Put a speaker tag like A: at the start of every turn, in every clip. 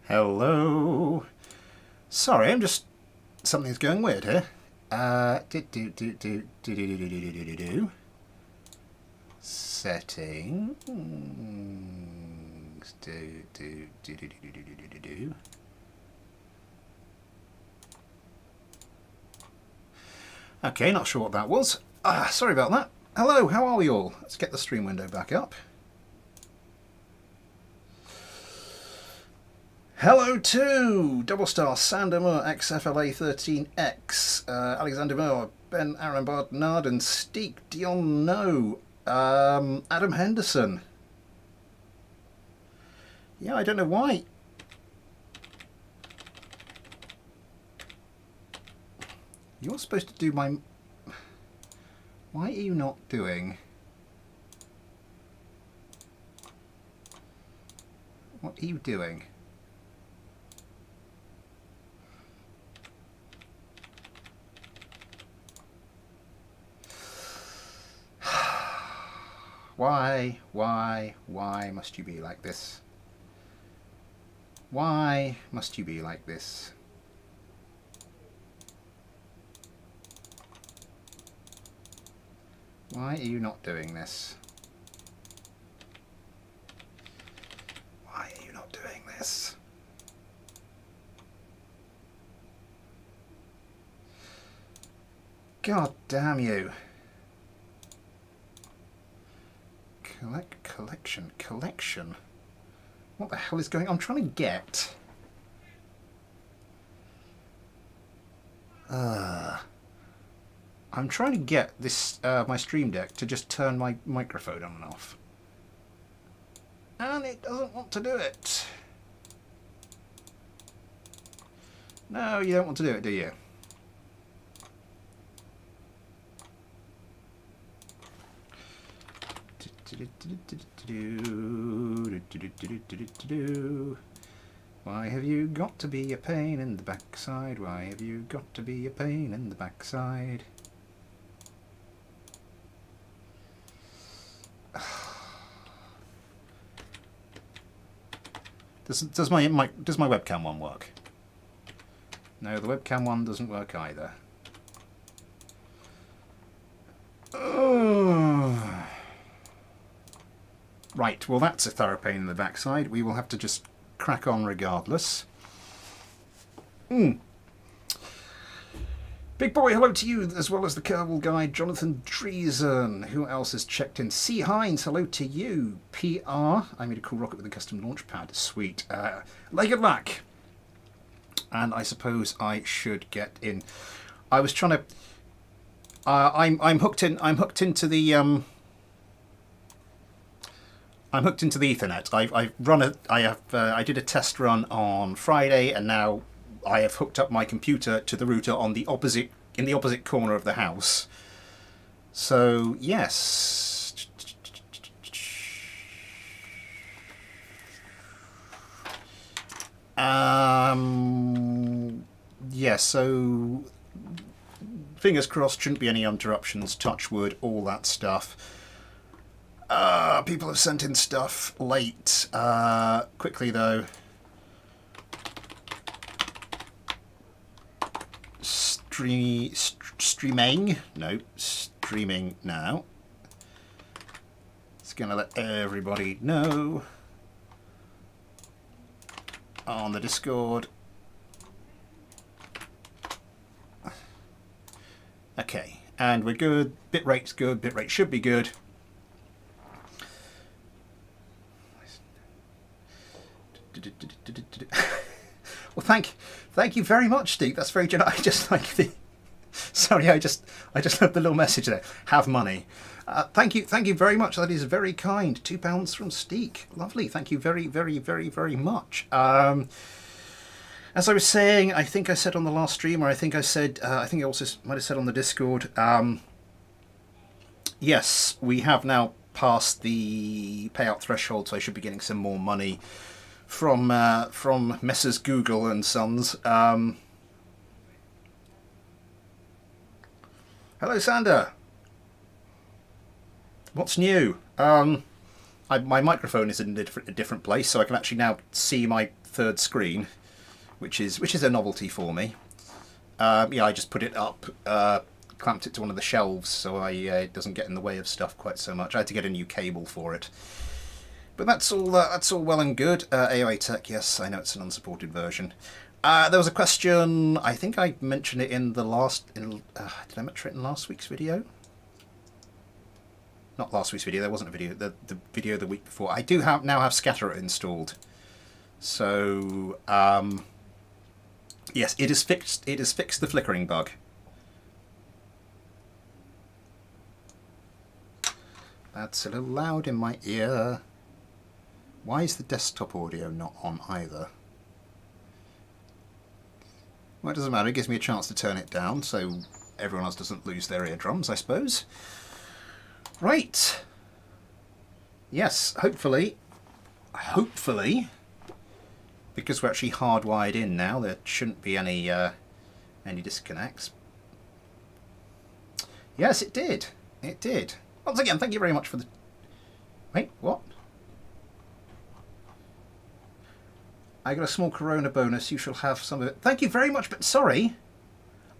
A: Hello. Sorry, I'm just something's going weird here. Settings. Okay, not sure what that was. Sorry about that. Hello, how are we all? Let's get the stream window back up. Hello to Double Star, Sander Moore, XFLA13X, Alexander Moore, Ben Aaron Bardnard, and Steek Dion No, Adam Henderson. Yeah, I don't know why. You're supposed to do my... Why are you not doing... What are you doing? Why must you be like this? Why must you be like this? Why are you not doing this? Why are you not doing this? God damn you. Collection. What the hell is going on? I'm trying to get... I'm trying to get this, my Stream Deck to just turn my microphone on and off. And it doesn't want to do it. No, you don't want to do it, do you? Why have you got to be a pain in the backside? Why have you got to be a pain in the backside? Does my webcam one work? No, the webcam one doesn't work either. Right, well that's a thorough pain in the backside. We will have to just crack on regardless. Big boy, hello to you, as well as the Kerbal guy, Jonathan Dreesen. Who else has checked in? C. Hines, hello to you. PR, I made a cool rocket with a custom launch pad. Sweet. Legged Lack. And I suppose I should get in. I was trying to... I'm hooked into the... I'm hooked into the Ethernet. I did a test run on Friday, and now I have hooked up my computer to the router on the opposite corner of the house. So yes. Yeah, so fingers crossed, shouldn't be any interruptions, touch wood, all that stuff. People have sent in stuff late. Quickly though. Streaming now. It's gonna let everybody know on the Discord. Okay, and we're good. Bitrate's good. Bitrate should be good. Well, thank you very much, Steve. That's very generous. I just like the... Sorry, I just love the little message there. Have money. Thank you very much. That is very kind. £2 from Steek. Lovely. Thank you very much. As I was saying, I think I said on the last stream, or I think I said, I think I also might have said on the Discord. Yes, we have now passed the payout threshold, so I should be getting some more money from Messrs. Google and Sons. Hello, Sander. What's new? my microphone is in a different place, so I can actually now see my third screen, which is a novelty for me. Yeah, I just put it up, clamped it to one of the shelves, so it doesn't get in the way of stuff quite so much. I had to get a new cable for it. But that's all well and good. AOA Tech, yes, I know it's an unsupported version. There was a question, I think I mentioned it in the last... did I mention it in last week's video? Not last week's video, there wasn't a video. The video the week before. I do now have Scatterer installed. So, yes, it has fixed the flickering bug. That's a little loud in my ear. Why is the desktop audio not on either? Well, it doesn't matter, it gives me a chance to turn it down so everyone else doesn't lose their eardrums, I suppose. Right. Yes, hopefully, because we're actually hardwired in now, there shouldn't be any disconnects. Yes, it did. It did. Once again, thank you very much for the... Wait, what? I got a small Corona bonus. You shall have some of it. Thank you very much, but sorry,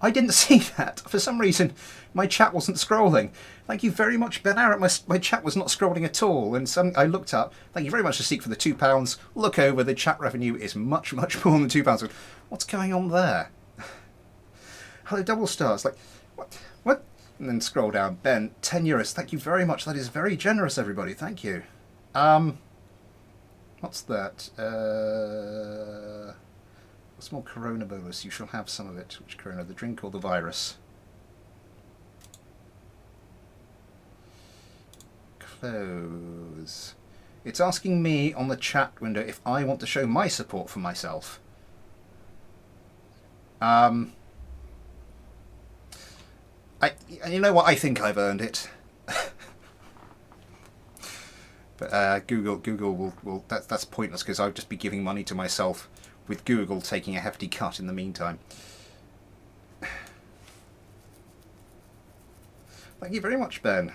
A: I didn't see that. For some reason, my chat wasn't scrolling. Thank you very much, Ben Arrett. My chat was not scrolling at all. And I looked up. Thank you very much to Seek for the £2. Look over. The chat revenue is much, much more than £2. What's going on there? Hello, double stars. Like, what? And then scroll down. Ben, €10. Thank you very much. That is very generous, everybody. Thank you. What's that? A small Corona bolus. You shall have some of it. Which Corona? The drink or the virus? Close. It's asking me on the chat window if I want to show my support for myself. You know what? I think I've earned it. But Google will that's pointless because I'll just be giving money to myself with Google taking a hefty cut in the meantime. Thank you very much, Ben.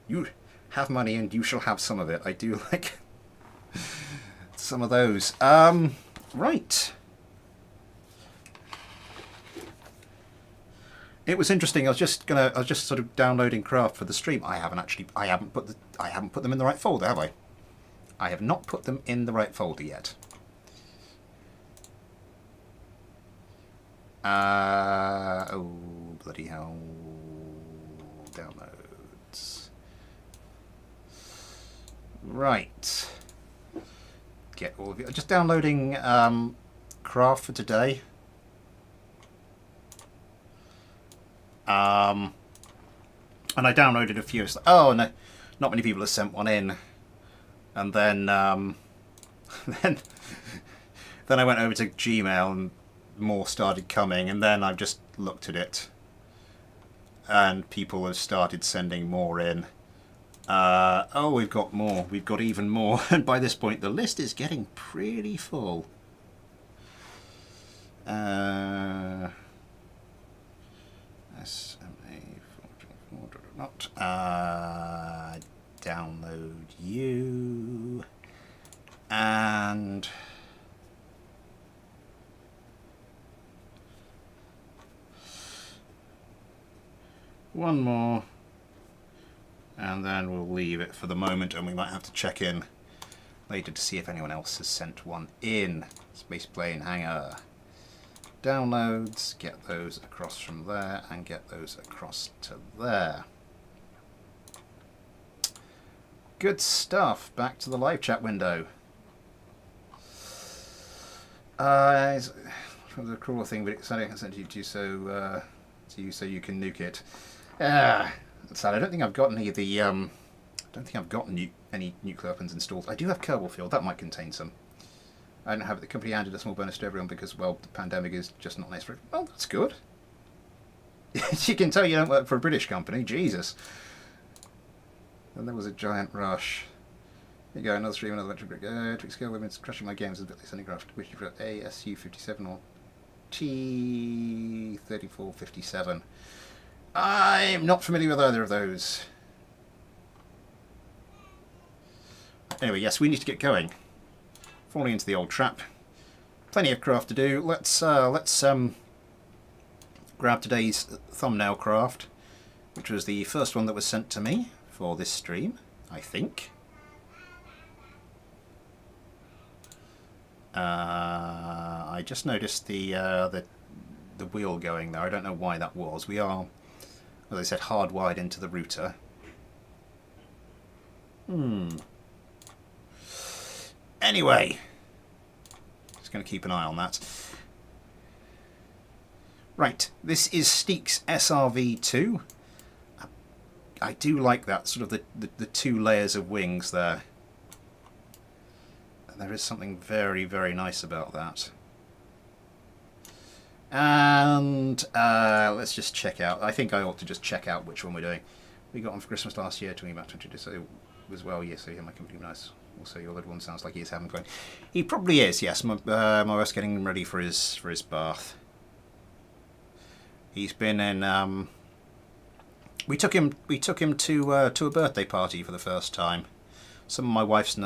A: You have money and you shall have some of it. I do like some of those. Right. It was interesting. I was just sort of downloading craft for the stream. I haven't put them in the right folder, have I? I have not put them in the right folder yet. Oh bloody hell! Downloads. Right. Get all of it. Just downloading craft for today. And I downloaded a few. Oh no, not many people have sent one in. And then then I went over to Gmail and more started coming. And then I've just looked at it, and people have started sending more in. Oh, we've got more. We've got even more. And by this point, the list is getting pretty full. Not download you and one more, and then we'll leave it for the moment, and we might have to check in later to see if anyone else has sent one in. Space Plane Hangar. Downloads, get those across from there and get those across to there. Good stuff. Back to the live chat window. It's a cruel thing, but it's something I sent you so you can nuke it. Sad. I don't think I've got any of the. I don't think I've got any nuclear weapons installed. I do have Kerbal Field. That might contain some. I don't have it. The company handed a small bonus to everyone because, well, the pandemic is just not nice for it. Well, that's good. You can tell you don't work for a British company. Jesus. Then there was a giant rush. Here you go, another stream, another electric brick. Electric scale women's crushing my games with a bit like Sunny Craft. Which you've got ASU57 or T3457. I'm not familiar with either of those. Anyway, yes, we need to get going. Falling into the old trap. Plenty of craft to do. Let's grab today's thumbnail craft, which was the first one that was sent to me for this stream, I think. I just noticed the wheel going there. I don't know why that was. We are, as I said, hardwired into the router. Anyway, just going to keep an eye on that. Right, this is Steek's SRV2. I do like that, sort of the two layers of wings there. There is something very, very nice about that. And let's just check out. I think I ought to just check out which one we're doing. We got on for Christmas last year, talking about 22 so as well. Yes, so yeah, my company nice. Also, your little one sounds like he's having fun. He probably is. Yes, my wife's getting him ready for his bath. He's been in. We took him to a birthday party for the first time. Some of my wife's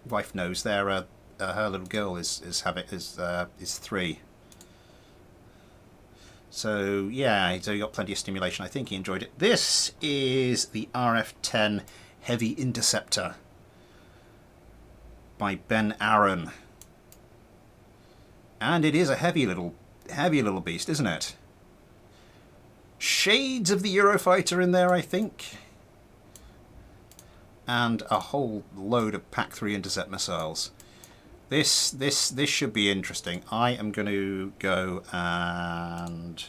A: wife knows. Her little girl is 3. So yeah, so he got plenty of stimulation. I think he enjoyed it. This is the RF-10 Heavy Interceptor by Ben Aaron, and it is a heavy little beast, isn't it? Shades of the Eurofighter in there, I think. And a whole load of PAC-3 intercept missiles. This should be interesting. I am going to go and...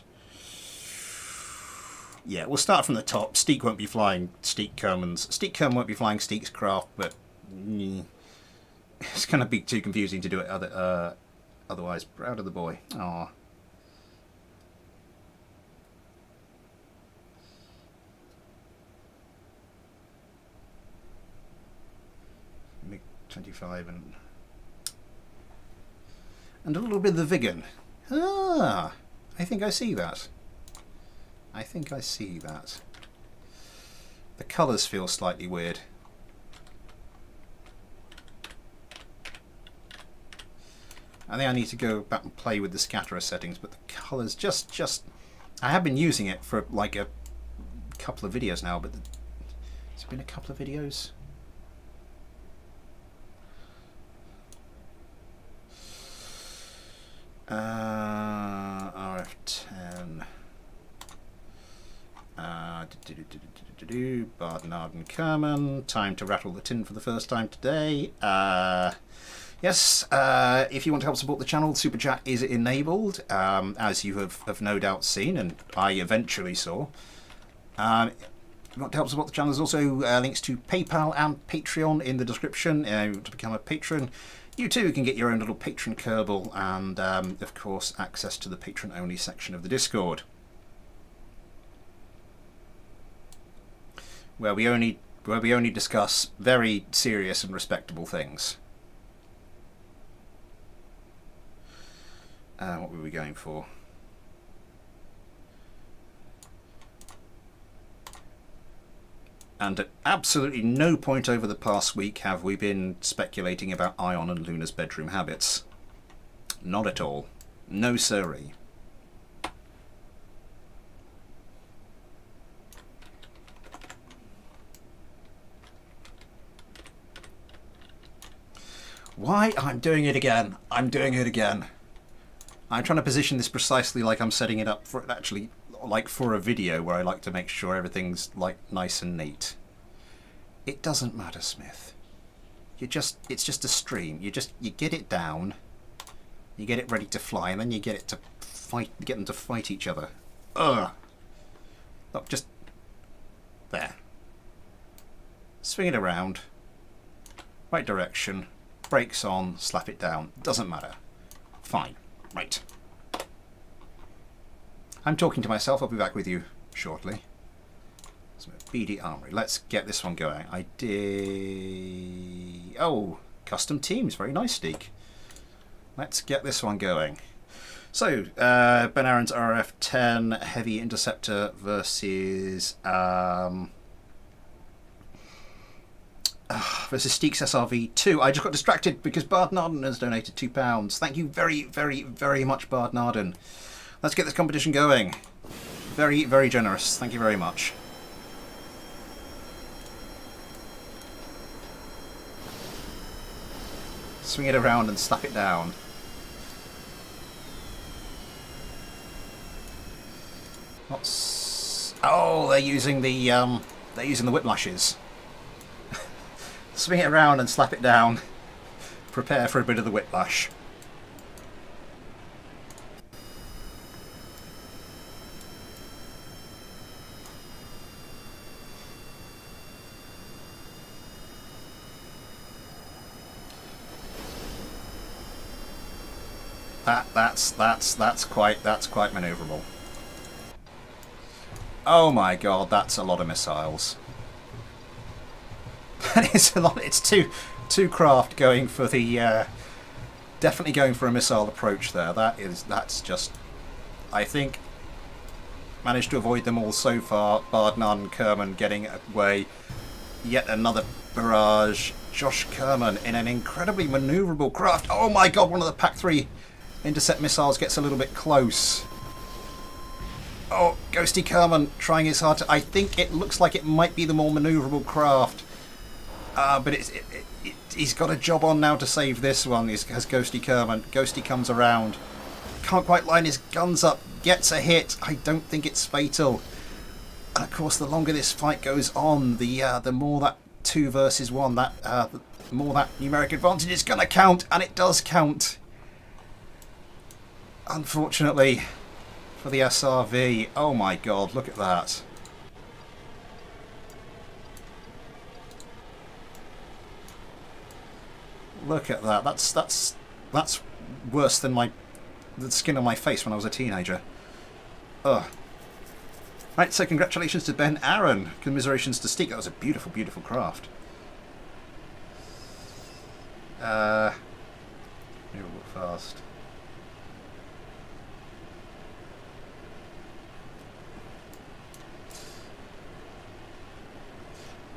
A: yeah, we'll start from the top. Steek won't be flying Steek Kerman's. Steek Kerman won't be flying Steek's craft, but it's going to be too confusing to do it otherwise. Proud of the boy. Aww. MiG-25 and a little bit of the Vigan. Ah, I think I see that. I think I see that. The colours feel slightly weird. I think I need to go back and play with the scatterer settings, but the colours just I have been using it for like a couple of videos now, but it's been a couple of videos. RF-10. Barnard and Kerman. Time to rattle the tin for the first time today. Yes, if you want to help support the channel, Super Chat is enabled, as you have no doubt seen, and I eventually saw. If you want to help support the channel, there's also links to PayPal and Patreon in the description. To become a patron, you too can get your own little patron Kerbal, and of course access to the patron only section of the Discord, where we only discuss very serious and respectable things. What were we going for? And at absolutely no point over the past week have we been speculating about Ion and Luna's bedroom habits. Not at all. No siree. Why? I'm doing it again. I'm doing it again. I'm trying to position this precisely like I'm setting it up for actually, like for a video where I like to make sure everything's like nice and neat. It doesn't matter, Smith. It's just a stream. You get it down, you get it ready to fly, and then you get them to fight each other. Ugh. Look, just there. Swing it around, right direction, brakes on, slap it down. Doesn't matter. Fine. Right. I'm talking to myself. I'll be back with you shortly. So BD Armory. Let's get this one going. I did... oh, custom teams. Very nice, Steek. Let's get this one going. So, Ben Aaron's RF-10 Heavy Interceptor versus versus Steek's SRV2. I just got distracted because Bard Narden has donated £2. Thank you very, very, very much, Bard Narden. Let's get this competition going. Very, very generous. Thank you very much. Swing it around and slap it down. What's... Oh, they're using the whiplashes. Swing it around and slap it down. Prepare for a bit of the whiplash. That's quite maneuverable. Oh my god, that's a lot of missiles. That is a lot. It's two craft going for the definitely going for a missile approach there. That's just, I think, managed to avoid them all so far. Bard Narden, Kerman getting away. Yet another barrage. Josh Kerman in an incredibly maneuverable craft. Oh my god, one of the Pack 3 intercept missiles gets a little bit close. Oh, Ghosty Kerman trying his hard to... I think it looks like it might be the more maneuverable craft. But he's got a job on now to save this one, has Ghosty Kerman. Ghosty comes around. Can't quite line his guns up. Gets a hit. I don't think it's fatal. And of course, the longer this fight goes on, the more that 2 versus 1, the more that numeric advantage is going to count. And it does count. Unfortunately for the SRV. Oh my god, look at that. Look at that. That's worse than the skin on my face when I was a teenager. Ugh. Right, so congratulations to Ben Aaron. Commiserations to Steek. That was a beautiful, beautiful craft. Move fast.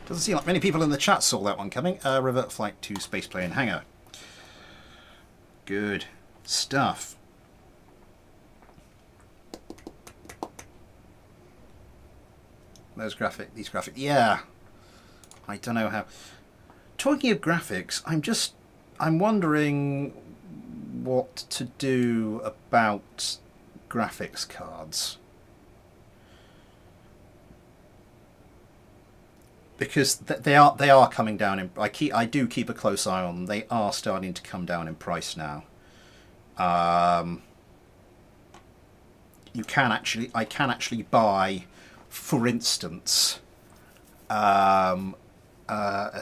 A: Doesn't seem like many people in the chat saw that one coming. Revert flight to spaceplane hangar. Good stuff. These graphics. Yeah. I don't know how. Talking of graphics, I'm wondering what to do about graphics cards. Because they are coming down in. I do keep a close eye on them. They are starting to come down in price now. I can actually buy, for instance, a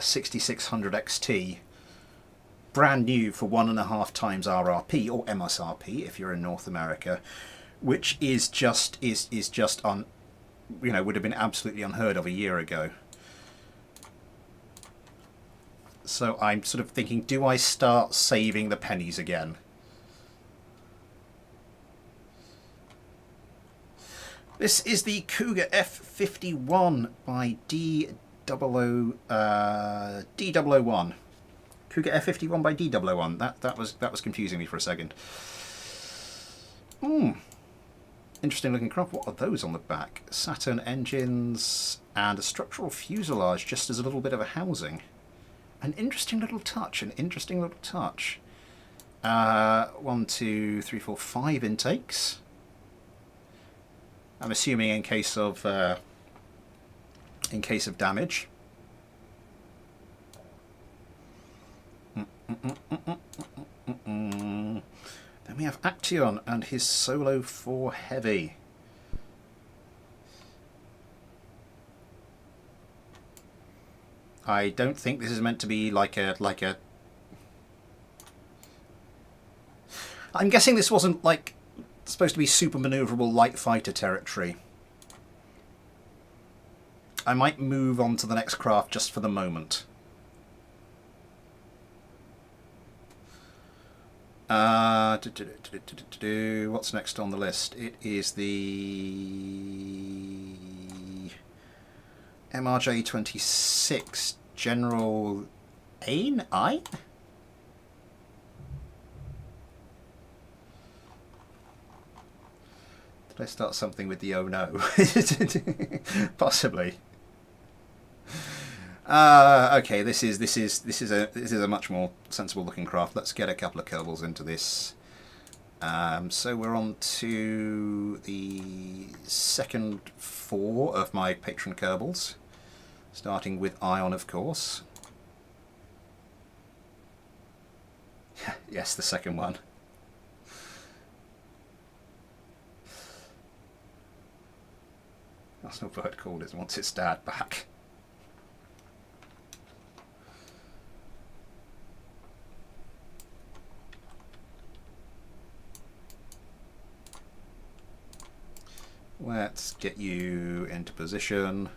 A: 6600 XT, brand new for 1.5 times RRP or MSRP if you're in North America, which is just on, would have been absolutely unheard of a year ago. So I'm sort of thinking, do I start saving the pennies again? This is the Cougar F51 by D001. Cougar F51 by D001. That was confusing me for a second. Interesting looking craft. What are those on the back? Saturn engines and a structural fuselage just as a little bit of a housing. An interesting little touch. 1, 2, 3, 4, 5 intakes. I'm assuming in case of damage. Then we have Action and his Solo 4 Heavy. I don't think this is meant to be like a... I'm guessing this wasn't like supposed to be super maneuverable light fighter territory. I might move on to the next craft just for the moment. What's next on the list? It is the MRJ-26 General Ein? Did I start something with the oh no? Possibly. Okay, this is a much more sensible looking craft. Let's get a couple of Kerbals into this. So we're on to the second 4 of my patron Kerbals, starting with Ion, of course. Yes, the second one. That's not what it called it. Wants its dad back. Let's get you into position.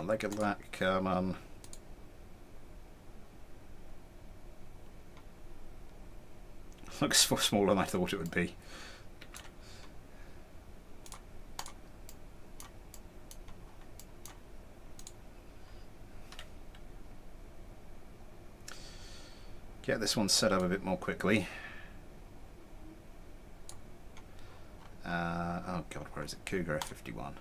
A: Look at that, Kerman. Looks smaller than I thought it would be. Get this one set up a bit more quickly. Oh god, where is it? Cougar F51.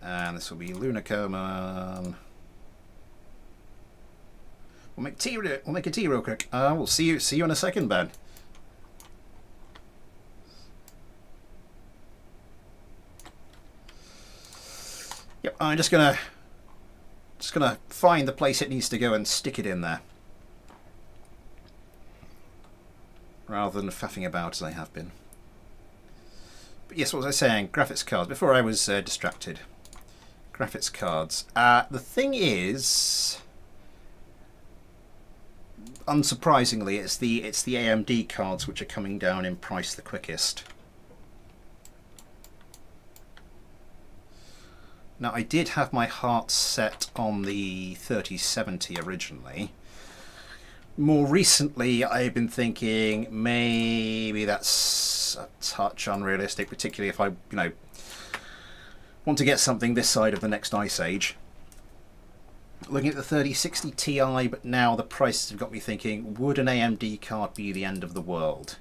A: And this will be Lunar Kerman. We'll make tea. We'll make a tea real quick. We'll see you in a second, Ben. Yep, I'm just gonna find the place it needs to go and stick it in there, rather than faffing about as I have been. But yes, what was I saying? Graphics cards. Before I was distracted. Graphics cards. The thing is, unsurprisingly, it's the AMD cards which are coming down in price the quickest. Now, I did have my heart set on the 3070 originally. More recently, I've been thinking maybe that's a touch unrealistic, particularly if I, want to get something this side of the next ice age. Looking at the 3060 Ti, but now the prices have got me thinking, would an AMD card be the end of the world?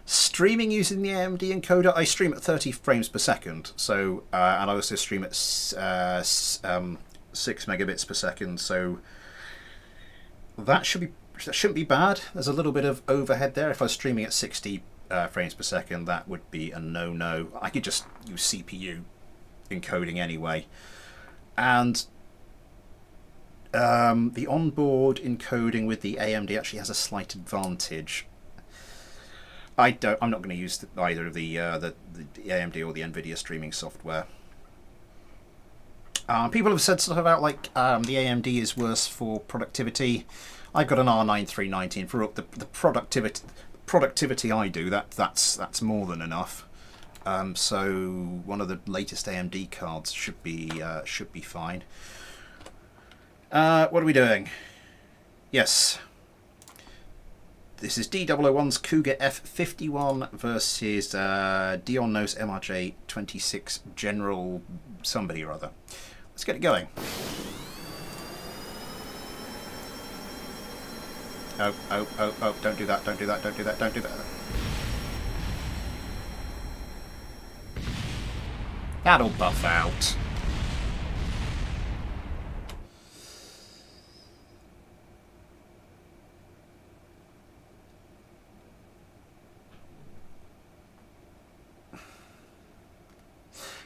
A: Streaming using the AMD encoder, I stream at 30 frames per second, so and I also stream at 6 megabits per second, so that shouldn't be bad. There's a little bit of overhead there. If I was streaming at 60 frames per second, that would be a no-no. I could just use CPU encoding anyway, and the onboard encoding with the AMD actually has a slight advantage. I'm not going to use either of the AMD or the NVIDIA streaming software. People have said stuff about the AMD is worse for productivity. I've got an R9 319 for the productivity I do. That's more than enough. So one of the latest AMD cards should be fine. What are we doing? Yes. This is D001's Cougar F51 versus Dion Nose MRJ 26 General somebody or other. Let's get it going. Oh, don't do that, don't do that, don't do that, don't do that. That'll buff out.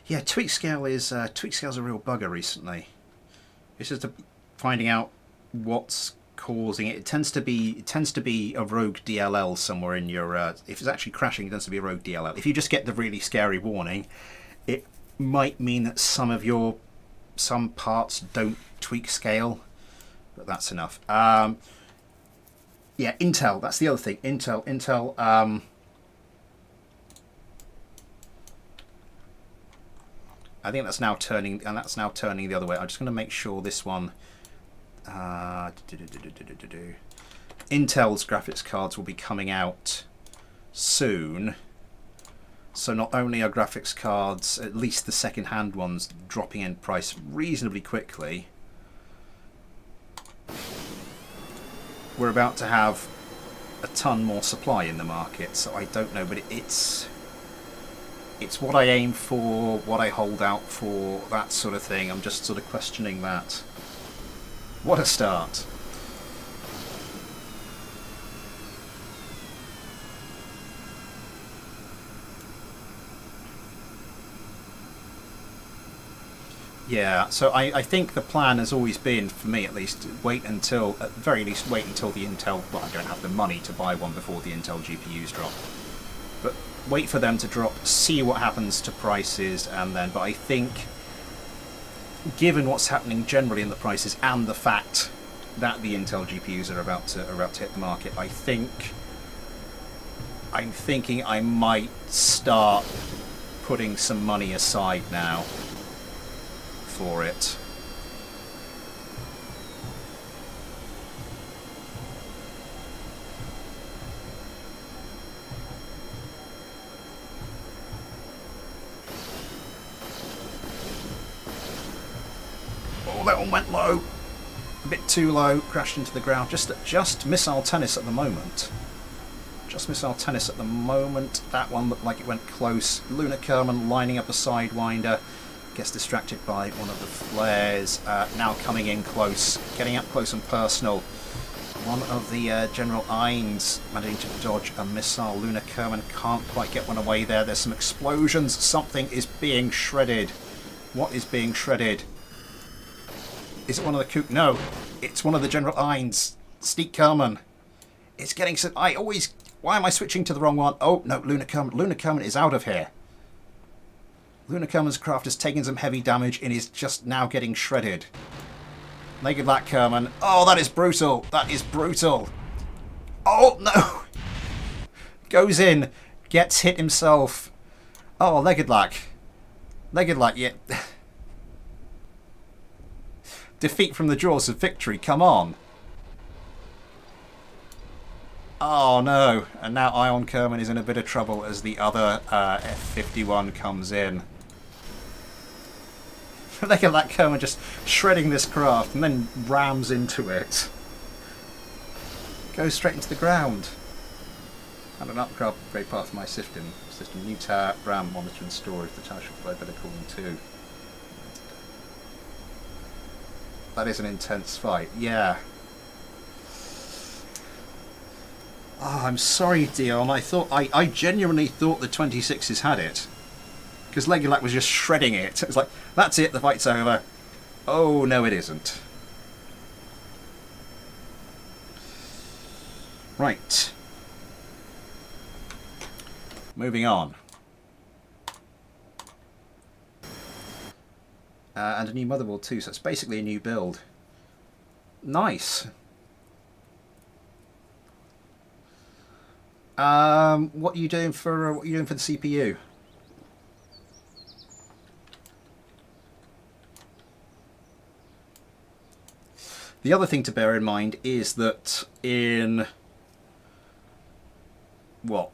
A: Yeah, tweak scale's a real bugger recently. It's just finding out what's causing it. It tends to be a rogue DLL somewhere in your. If it's actually crashing, it tends to be a rogue DLL. If you just get the really scary warning, it might mean that some parts don't tweak scale, but that's enough. Yeah, Intel. That's the other thing. Intel. I think that's now turning, and that's now turning the other way. I'm just going to make sure this one. Intel's graphics cards will be coming out soon. So not only are graphics cards, at least the second-hand ones, dropping in price reasonably quickly, we're about to have a ton more supply in the market. So I don't know, but it's what I aim for, what I hold out for, that sort of thing. I'm just sort of questioning that. What a start. Yeah, so I think the plan has always been, for me at least, wait until, at the very least, wait until the Intel, well, I don't have the money to buy one before the Intel GPUs drop. But wait for them to drop, see what happens to prices, and then, but I think, given what's happening generally in the prices and the fact that the Intel GPUs are about to hit the market, I'm thinking I might start putting some money aside now for it. Oh, that one went low. A bit too low, crashed into the ground. Just missile tennis at the moment. Just missile tennis at the moment. That one looked like it went close. Lunar Kerman lining up a Sidewinder. Gets distracted by one of the flares. Now coming in close. Getting up close and personal. One of the General Eins managing to dodge a missile. Lunar Kerman can't quite get one away there. There's some explosions. Something is being shredded. What is being shredded? Is it one of the Kook? No. It's one of the General Eins. Sneak Kerman. It's getting... Why am I switching to the wrong one? Oh, no, Lunar Kerman. Lunar Kerman is out of here. Lunar Kerman's craft has taken some heavy damage and is just now getting shredded. Naked Black Kerman. Oh, that is brutal. That is brutal. Oh, no. Goes in. Gets hit himself. Oh, Legged Black. Legged Black, yeah. Defeat from the jaws of victory. Come on. Oh, no. And now Ion Kerman is in a bit of trouble as the other F-51 comes in. Look at that Kerman just shredding this craft and then rams into it. Goes straight into the ground. And an upgrade part of my system. New tower, RAM, monitor and storage. The tower should flow better cooling too. That is an intense fight. Yeah. Oh, I'm sorry, Dion. I genuinely thought the 26s had it. Because Legulac was just shredding it. It's like, that's it, the fight's over. Oh, no, it isn't. Right. Moving on. And a new motherboard too, so it's basically a new build. Nice. What are you doing for the CPU? The other thing to bear in mind is that in what?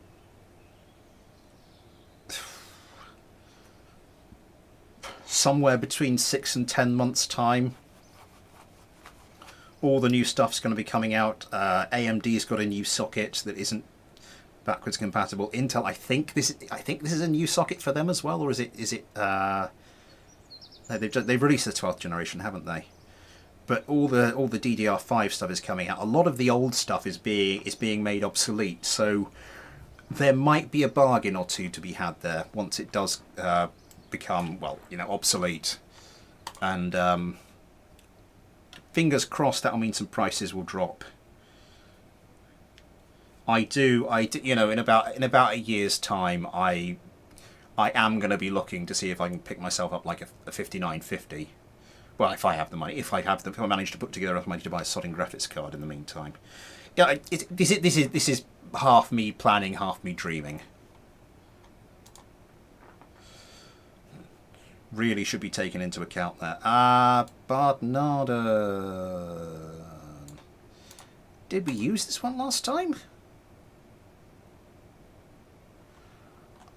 A: Somewhere between 6 and 10 months' time, all the new stuff's going to be coming out. AMD's got a new socket that isn't backwards compatible. Intel, I think this is a new socket for them as well, or is it? No, they've released the 12th generation, haven't they? But all the DDR5 stuff is coming out. A lot of the old stuff is being made obsolete. So there might be a bargain or two to be had there once it does become, well, obsolete. And fingers crossed that'll mean some prices will drop. I do, in about a year's time, I am going to be looking to see if I can pick myself up like a 5950. Well, if I have the money, if I manage to put together enough money to buy a sodding graphics card in the meantime. Yeah, this is half me planning, half me dreaming. Really should be taken into account there. Bardnarden. Did we use this one last time?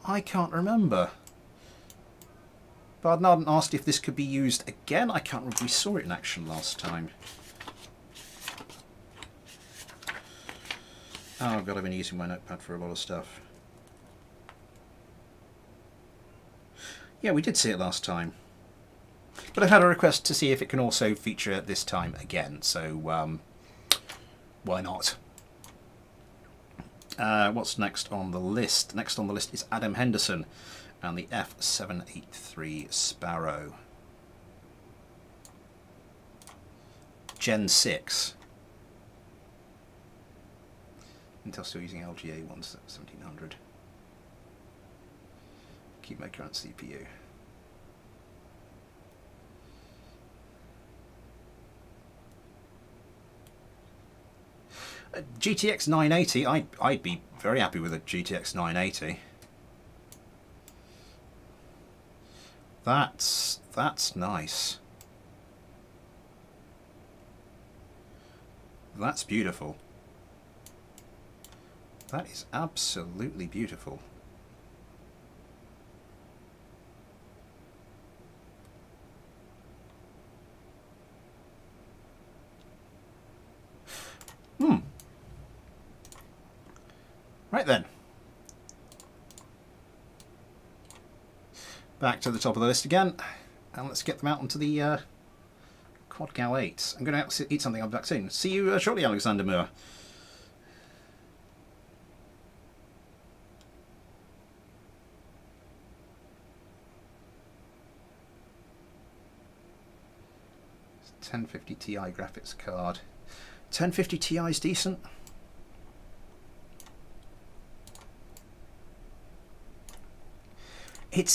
A: I can't remember. Bardnarden asked if this could be used again. I can't remember if we saw it in action last time. Oh god, I've been using my notepad for a lot of stuff. Yeah, we did see it last time. But I've had a request to see if it can also feature this time again, so why not? What's next on the list? Next on the list is Adam Henderson and the F783 Sparrow. Gen 6. Intel still using LGA 1700. Keep my current CPU. GTX 980, I'd be very happy with a GTX 980. That's nice. That's beautiful. That is absolutely beautiful. Right then. Back to the top of the list again. And let's get them out onto the Quad Gal 8. I'm going to eat something. I'll be back soon. See you shortly, Alexander Moore. It's 1050 Ti graphics card. 1050 Ti is decent.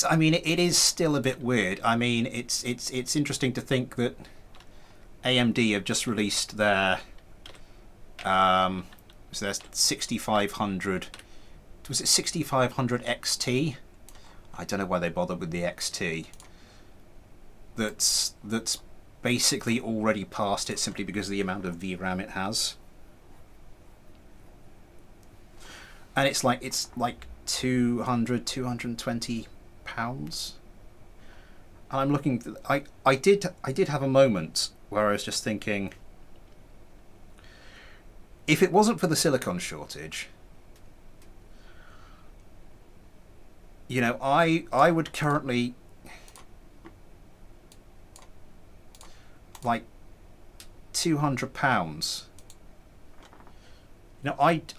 A: I mean, it is still a bit weird. I mean, it's interesting to think that AMD have just released their 6500. Was it 6500 XT? I don't know why they bothered with the XT. That's basically already past it simply because of the amount of VRAM it has. And it's like 220 pounds. And I'm looking. I did have a moment where I was just thinking, if it wasn't for the silicon shortage, you know, I would currently like £200. You know, I'd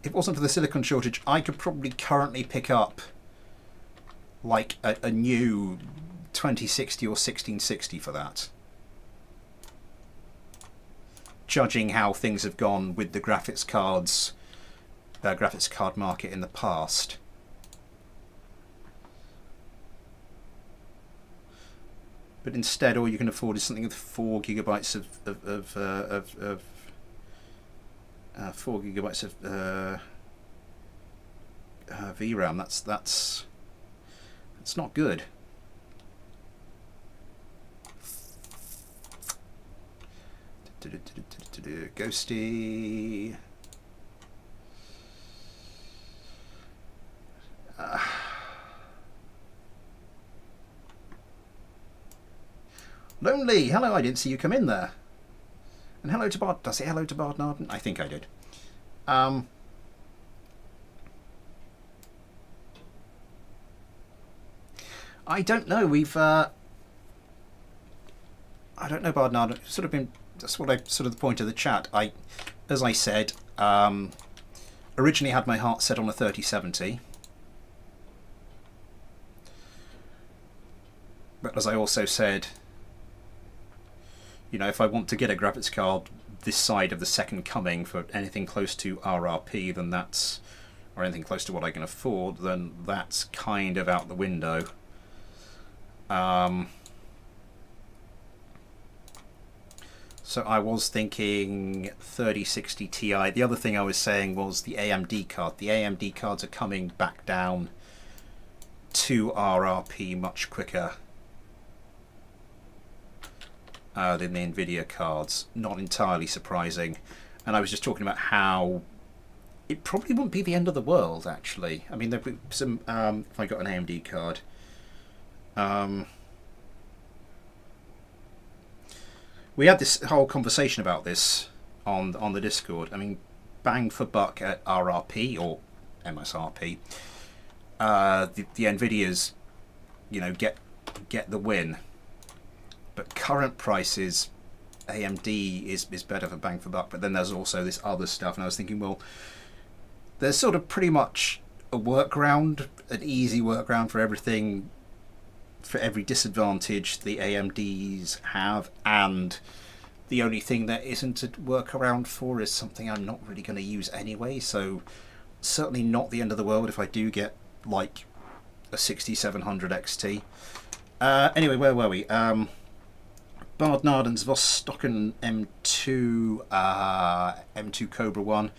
A: if it wasn't for the silicon shortage, I could probably currently pick up like a new 2060 or 1660 for that. Judging how things have gone with the graphics card market in the past. But instead, all you can afford is something with 4 gigabytes of 4 gigabytes of VRAM. That's not good. Ghosty. Lonely. Hello, I didn't see you come in there. And hello to Bard. Did I say hello to Bardnarden? I think I did. I don't know. I don't know, Bardnarden. It's sort of been. That's what sort of the point of the chat. As I said, originally had my heart set on a 3070. But as I also said, you know, if I want to get a graphics card this side of the second coming for anything close to RRP, then that's, or anything close to what I can afford, then that's kind of out the window. So I was thinking 3060 Ti. The other thing I was saying was the AMD card. The AMD cards are coming back down to RRP much quicker than the Nvidia cards. Not entirely surprising. And I was just talking about how it probably wouldn't be the end of the world, actually. I mean, there'd be some, if I got an AMD card. We had this whole conversation about this on the Discord. I mean, bang for buck at RRP or MSRP. The Nvidias, you know, get the win. But current prices, AMD is better for bang for buck. But then there's also this other stuff, and I was thinking, well, there's sort of pretty much a workaround, an easy workaround for everything, for every disadvantage the AMDs have, and the only thing that isn't a workaround for is something I'm not really going to use anyway, so certainly not the end of the world if I do get like a 6700 XT. Anyway, where were we? Bard Narden's Vostokken M2, M2 Cobra 1,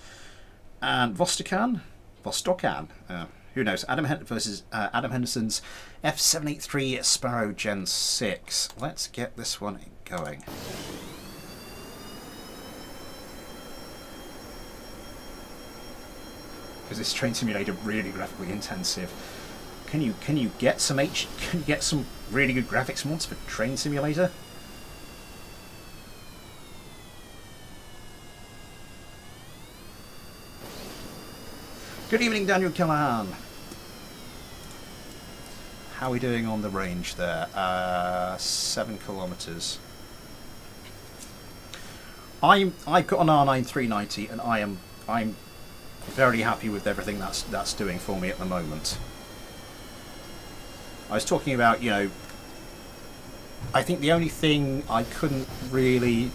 A: and Vostokan? Who knows? Versus Adam Henderson's F783 Sparrow Gen 6. Let's get this one going. Because this train simulator really graphically intensive. Can you get some really good graphics mods for train simulator? Good evening, Daniel Callahan. How are we doing on the range there? 7 kilometers. I've got an R9 390, and I'm very happy with everything that's doing for me at the moment. I was talking about, you know, I think the only thing I couldn't really,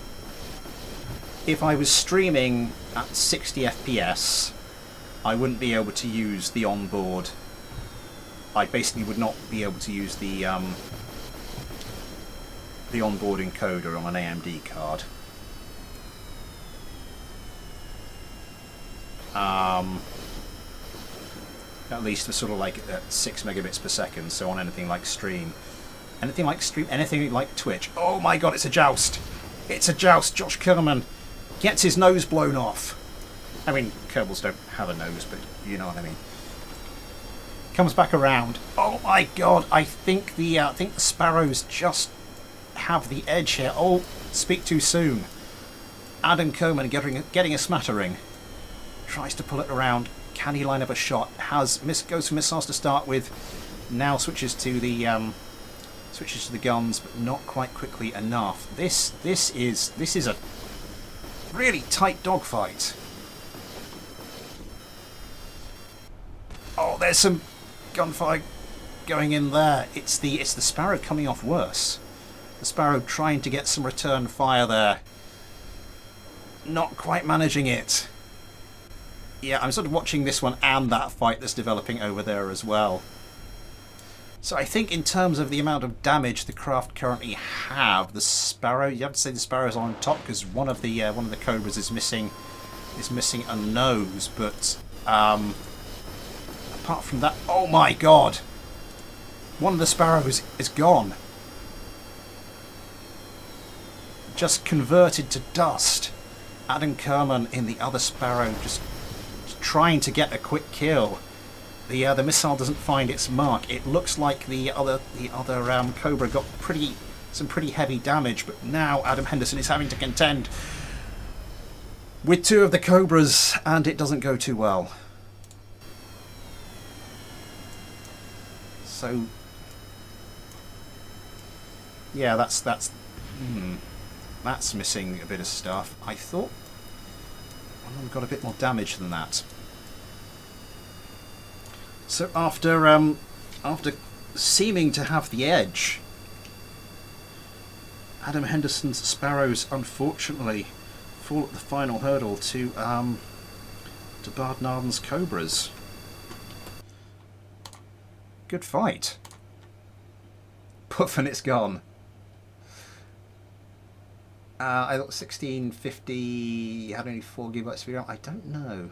A: if I was streaming at 60 FPS, I wouldn't be able to use the onboard. I basically would not be able to use the onboard encoder on an AMD card. At least for sort of like 6 megabits per second. So on anything like anything like Twitch. Oh my God! It's a joust! It's a joust! Josh Kerman gets his nose blown off. I mean, Kerbals don't have a nose, but you know what I mean. Comes back around. Oh my God! I think the Sparrows just have the edge here. Oh, speak too soon. Adam Coleman getting a smattering. Tries to pull it around. Can he line up a shot? Goes for missiles to start with. Now switches to the guns, but not quite quickly enough. This is a really tight dogfight. Oh, there's some gunfire going in there. It's the Sparrow coming off worse. The Sparrow trying to get some return fire there. Not quite managing it. Yeah, I'm sort of watching this one and that fight that's developing over there as well. So I think in terms of the amount of damage the craft currently have, the Sparrow, you have to say the Sparrow's on top because one of the Cobras is missing a nose, but apart from that, oh my God! One of the Sparrows is gone. Just converted to dust. Adam Kerman in the other Sparrow just trying to get a quick kill. The missile doesn't find its mark. It looks like the other Cobra got some pretty heavy damage, but now Adam Henderson is having to contend with two of the Cobras, and it doesn't go too well. So yeah, that's missing a bit of stuff. I thought one of them got a bit more damage than that. So after seeming to have the edge, Adam Henderson's Sparrows unfortunately fall at the final hurdle to Bard Narden's Cobras. Good fight. Puff and it's gone. I thought 1650 had only 4 gigabytes of RAM. I don't know.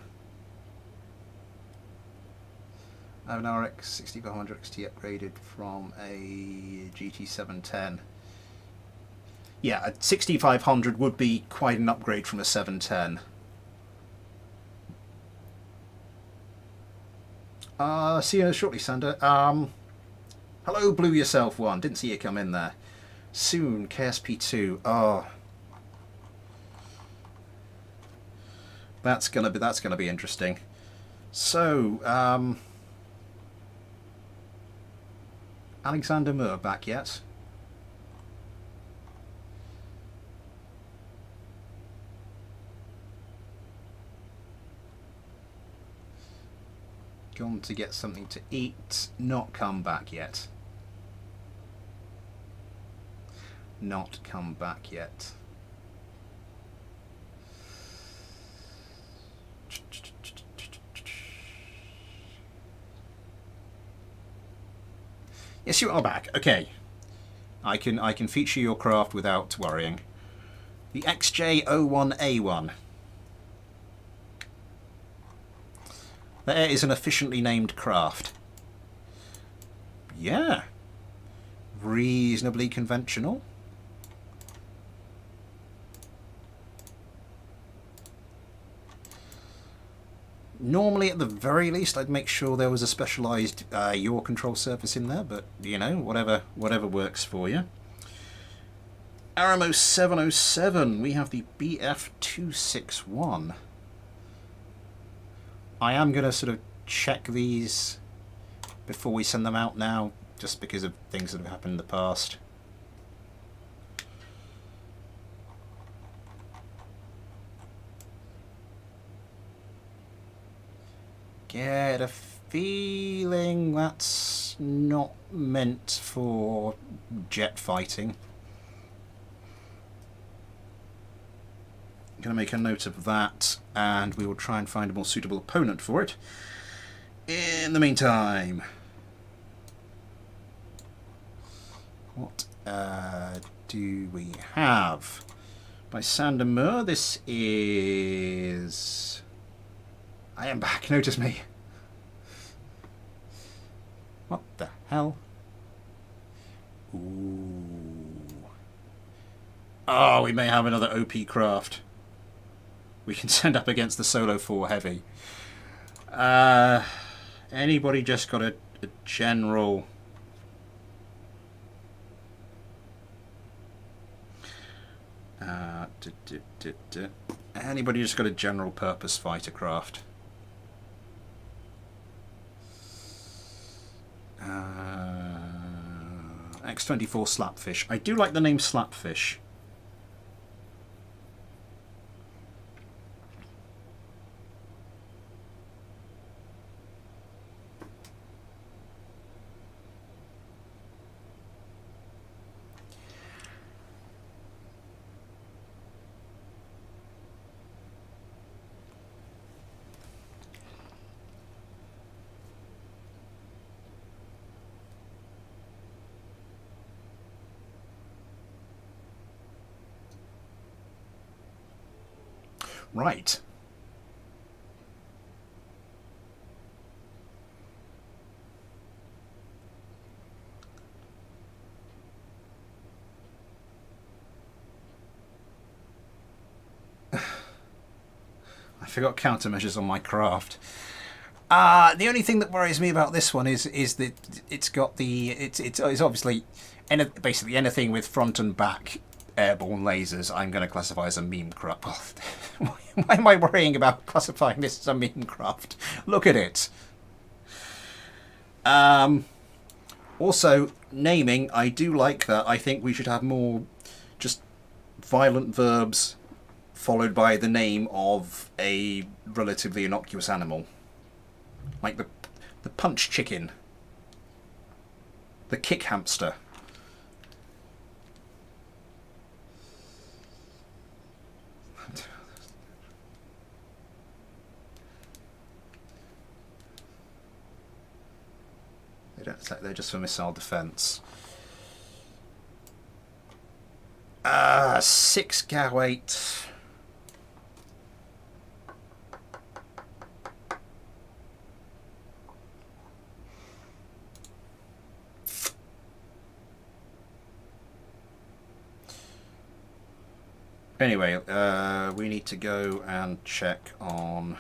A: I have an RX 6500 XT upgraded from a GT 710. Yeah, a 6500 would be quite an upgrade from a 710. See you shortly, Sander. Hello, Blue Yourself One. Didn't see you come in there. Soon, KSP2. Oh, that's gonna be interesting. So, Alexander Moore back yet? Gone to get something to eat. Not come back yet. Not come back yet. Yes, you are back. Okay. I can feature your craft without worrying. The XJ01A1. There is an efficiently named craft. Yeah. Reasonably conventional. Normally, at the very least, I'd make sure there was a specialised yaw control surface in there, but, you know, whatever works for you. Aramo 707, we have the BF261. I am going to sort of check these before we send them out now, just because of things that have happened in the past. Get a feeling that's not meant for jet fighting. I'm going to make a note of that, and we will try and find a more suitable opponent for it. In the meantime, what do we have? By Sander Moore, this is... I am back, notice me. What the hell? Ooh. Oh, we may have another OP craft. We can send up against the Solo 4 Heavy. Anybody just got a general... Anybody just got a general purpose fighter craft? X24 Slapfish. I do like the name Slapfish. Right. I forgot countermeasures on my craft. The only thing that worries me about this one is that it's got the it's obviously basically anything with front and back airborne lasers I'm going to classify as a meme craft. Why am I worrying about classifying this as a meme craft? Look at it. Also, naming, I do like that. I think we should have more just violent verbs followed by the name of a relatively innocuous animal. Like the punch chicken. The kick hamster. They don't attack, they're just for missile defense. 6 GAW8. Anyway, we need to go and check on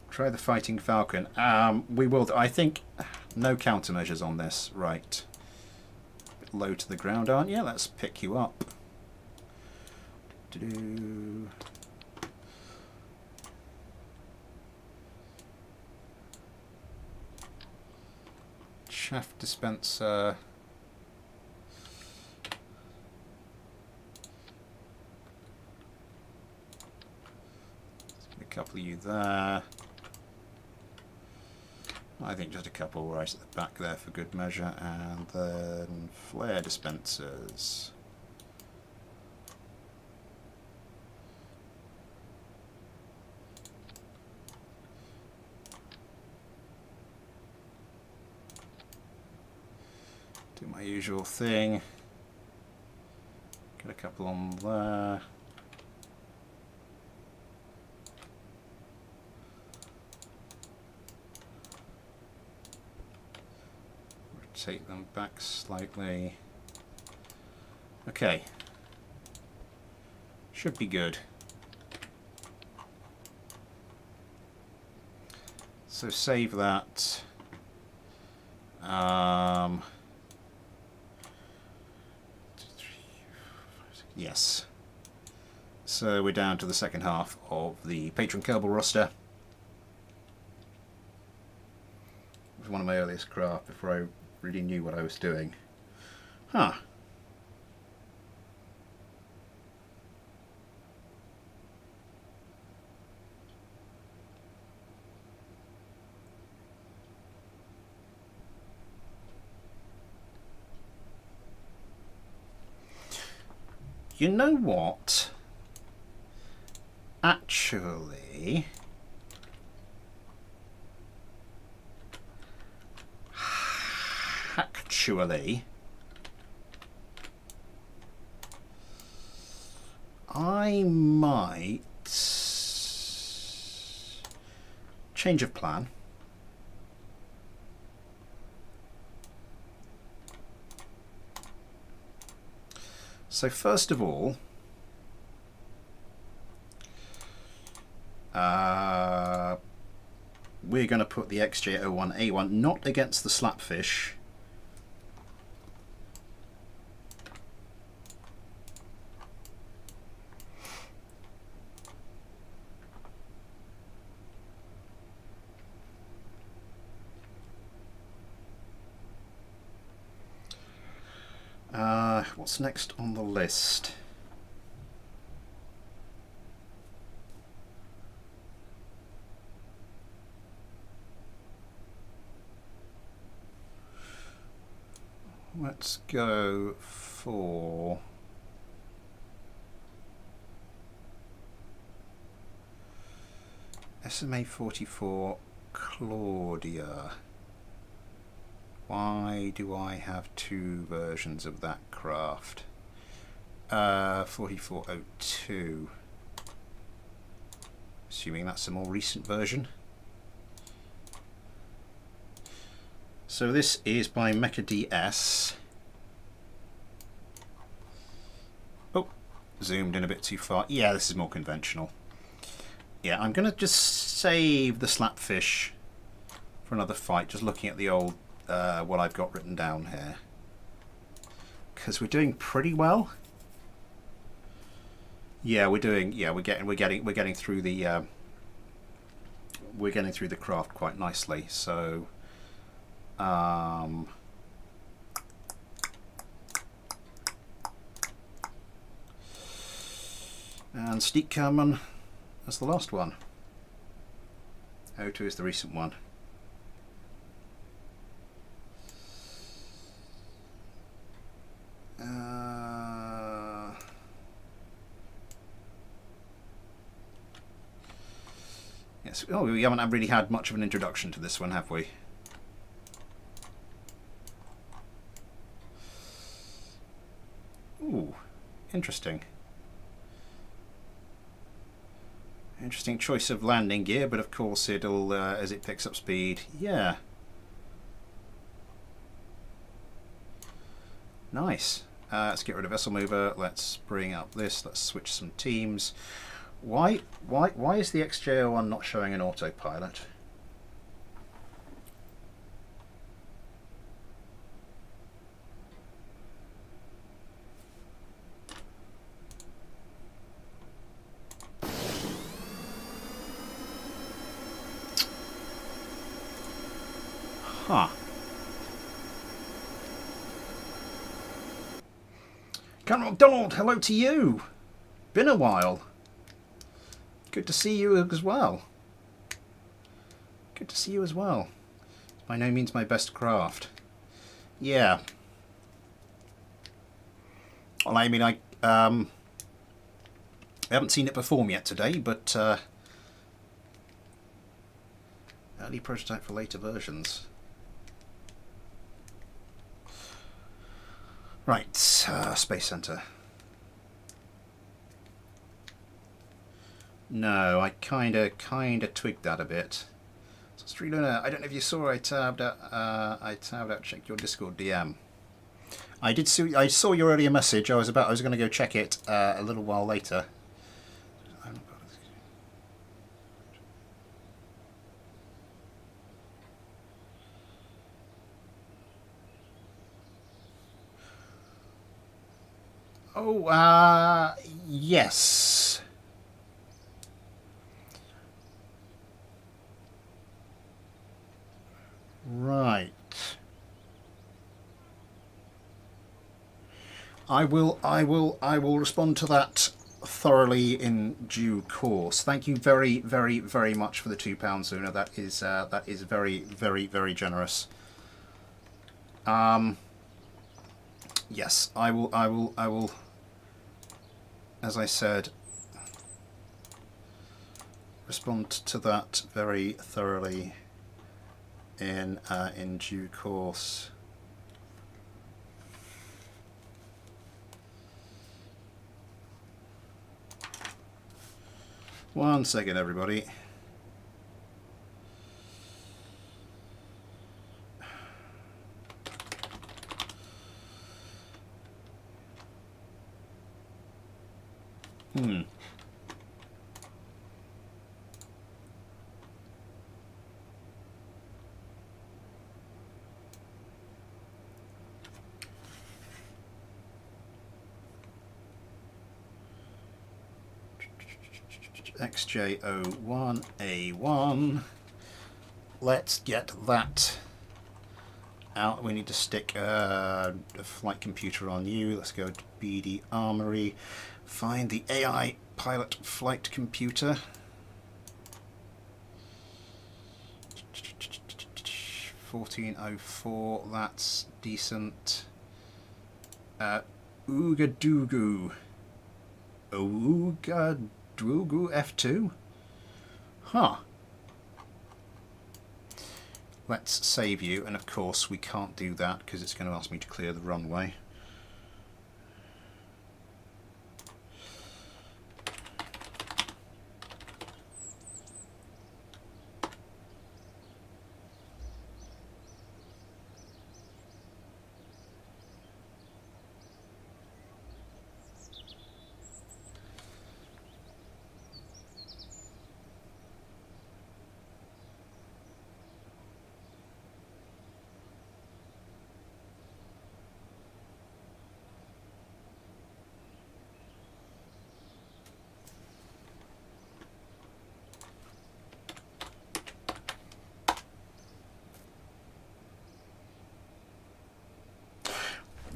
A: try the Fighting Falcon. We will. I think no countermeasures on this. Right. A bit low to the ground, aren't you? Let's pick you up. Do-do. Shaft dispenser. A couple of you there. I think just a couple right at the back there for good measure, and then flare dispensers. Do my usual thing. Get a couple on there. Rotate them back slightly. Okay. Should be good. So save that. Yes. So we're down to the second half of the Patron Kerbal roster. It was one of my earliest craft before I really knew what I was doing. Huh. You know what? Actually, I might change of plan. So first of all, we're going to put the XJ01A1 not against the Slapfish, what's next on the list? Let's go for SMA 44 Claudia. Why do I have two versions of that craft? 4402. Assuming that's a more recent version. So this is by Mecha DS. Oh, zoomed in a bit too far. Yeah, this is more conventional. Yeah, I'm going to just save the Slapfish for another fight, just looking at the old what I've got written down here, because we're doing pretty well. Yeah, we're doing. Yeah, we're getting through the craft quite nicely. So, and Steak Kerman as the last one. O2 is the recent one. Yes. Oh, we haven't really had much of an introduction to this one, have we? Interesting. Interesting choice of landing gear, but of course it'll, as it picks up speed, yeah. Nice. Let's get rid of vessel mover. Let's bring up this. Let's switch some teams. Why is the XJ01 not showing an autopilot? Huh. Cameron McDonald, hello to you. Been a while. Good to see you as well. Good to see you as well. By no means my best craft. Yeah. Well, I mean, I haven't seen it perform yet today, but early prototype for later versions. Right, Space Center. No, I kinda twigged that a bit. So Streelunar, I don't know if you saw, I tabbed out, checked your Discord DM. I did see, I saw your earlier message. I was going to go check it a little while later. Oh, yes. Right. I will respond to that thoroughly in due course. Thank you very, very, very much for the £2, Una. That is very, very, very generous. Yes, I will, as I said, respond to that very thoroughly in due course. One second, everybody. XJ01A1. Let's get that out. We need to stick a flight computer on you. Let's go to BD Armory. Find the AI pilot flight computer. 1404. That's decent. Ooga Doogu F2? Huh. Let's save you, and of course we can't do that because it's going to ask me to clear the runway.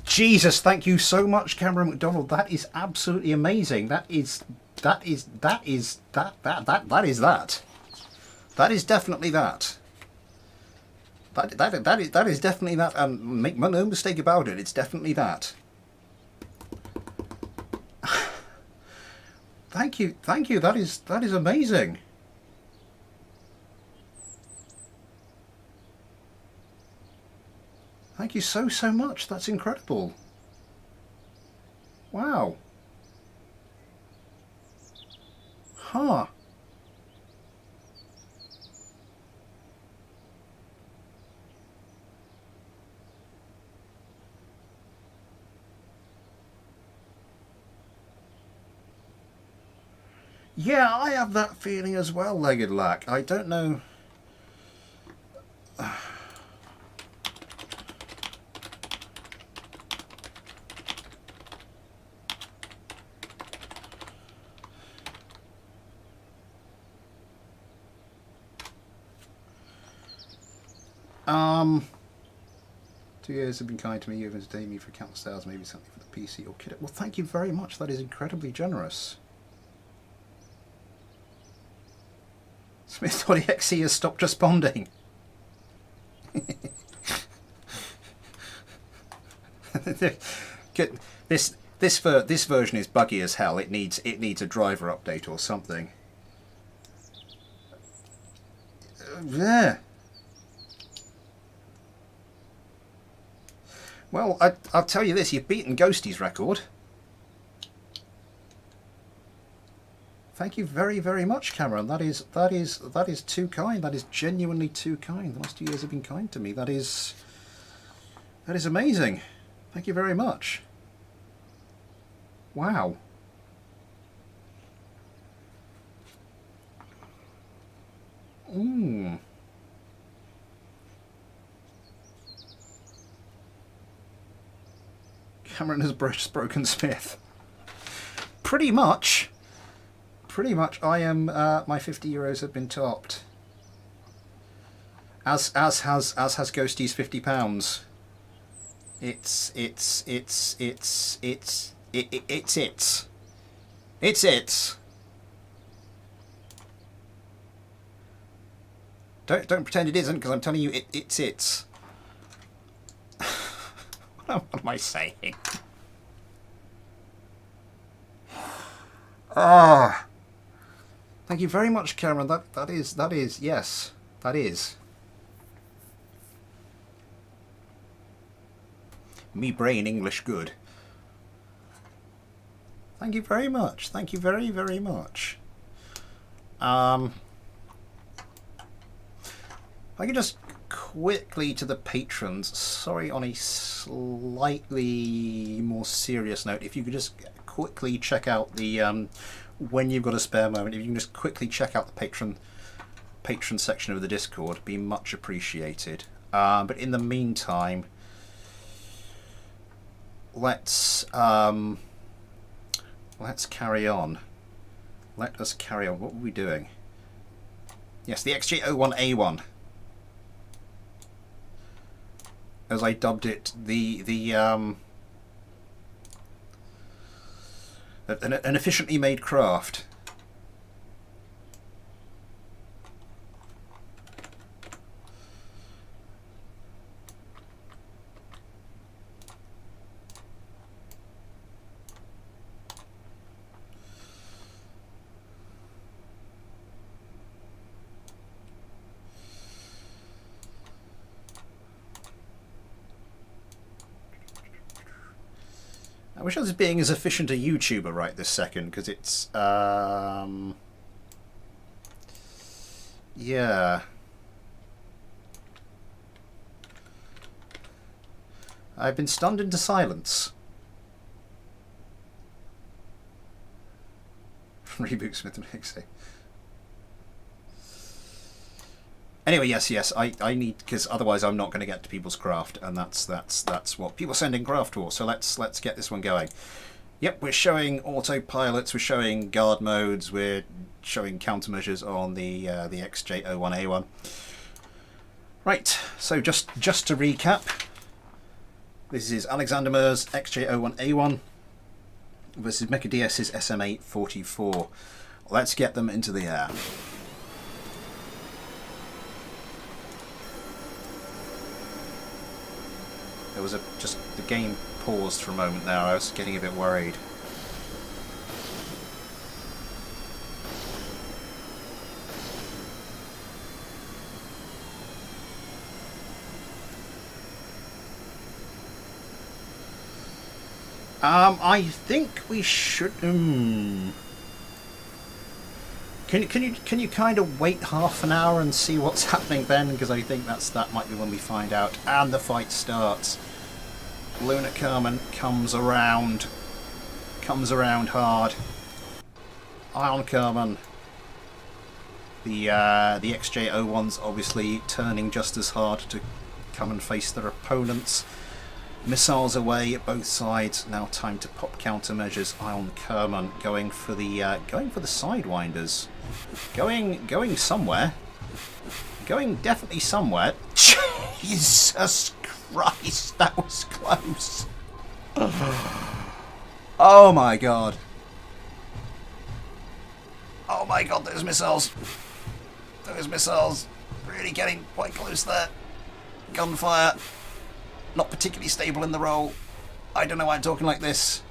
A: Jesus, thank you so much, Cameron McDonald. That is absolutely amazing. That is that. That is definitely that. That is definitely that. And make no mistake about it. It's definitely that. Thank you. That is amazing. Thank you so much. That's incredible. Wow. Huh. Yeah, I have that feeling as well, Legged Lack. I don't know. Um, 2 years have been kind to me. You've entertained me for countless hours, maybe something for the PC or kid. Well, thank you very much. That is incredibly generous. Smith.exe has stopped responding. This version is buggy as hell. It needs a driver update or something. Yeah. Well, I'll tell you this: you've beaten Ghosty's record. Thank you very, very much, Cameron. That is too kind. That is genuinely too kind. The last 2 years have been kind to me. That is amazing. Thank you very much. Wow. Cameron has broken Smith. Pretty much. I am. My 50 euros have been topped. As has Ghosty's £50. It's. Don't pretend it isn't, because I'm telling you, it's. What am I saying? Ah. Thank you very much, Cameron. That is yes, that is. Me brain English good. Thank you very much. Thank you very, very much. I can just quickly to the patrons. Sorry, on a slightly more serious note, if you could just quickly check out the when you've got a spare moment, if you can just quickly check out the patron section of the Discord, be much appreciated. But in the meantime, let's carry on. Let us carry on. What were we doing? Yes, the XJ01A1, as I dubbed it, an efficiently made craft. I wish I was being as efficient a YouTuber right this second, because it's yeah. I've been stunned into silence. Reboot Smith and Higgsy. Anyway, yes, I need, because otherwise I'm not going to get to people's craft, and that's what people send in craft for. So let's get this one going. Yep, we're showing autopilots, we're showing guard modes, we're showing countermeasures on the XJ01A1. Right, so just to recap, this is Alexander Mur's XJ01A1 versus MechaDS's SM844. Let's get them into the air. There was just the game paused for a moment there. I was getting a bit worried. I think we should. Can you kind of wait half an hour and see what's happening then? Because I think that might be when we find out. And the fight starts. Lunar Kerman comes around hard. Ion Kerman. The XJ-01's obviously turning just as hard to come and face their opponents. Missiles away at both sides. Now time to pop countermeasures. Ion Kerman going for the sidewinders. Going somewhere. Going definitely somewhere. Jesus Christ, that was close. Oh my god. Oh my god, those missiles. Those missiles really getting quite close there. Gunfire. Not particularly stable in the roll. I don't know why I'm talking like this.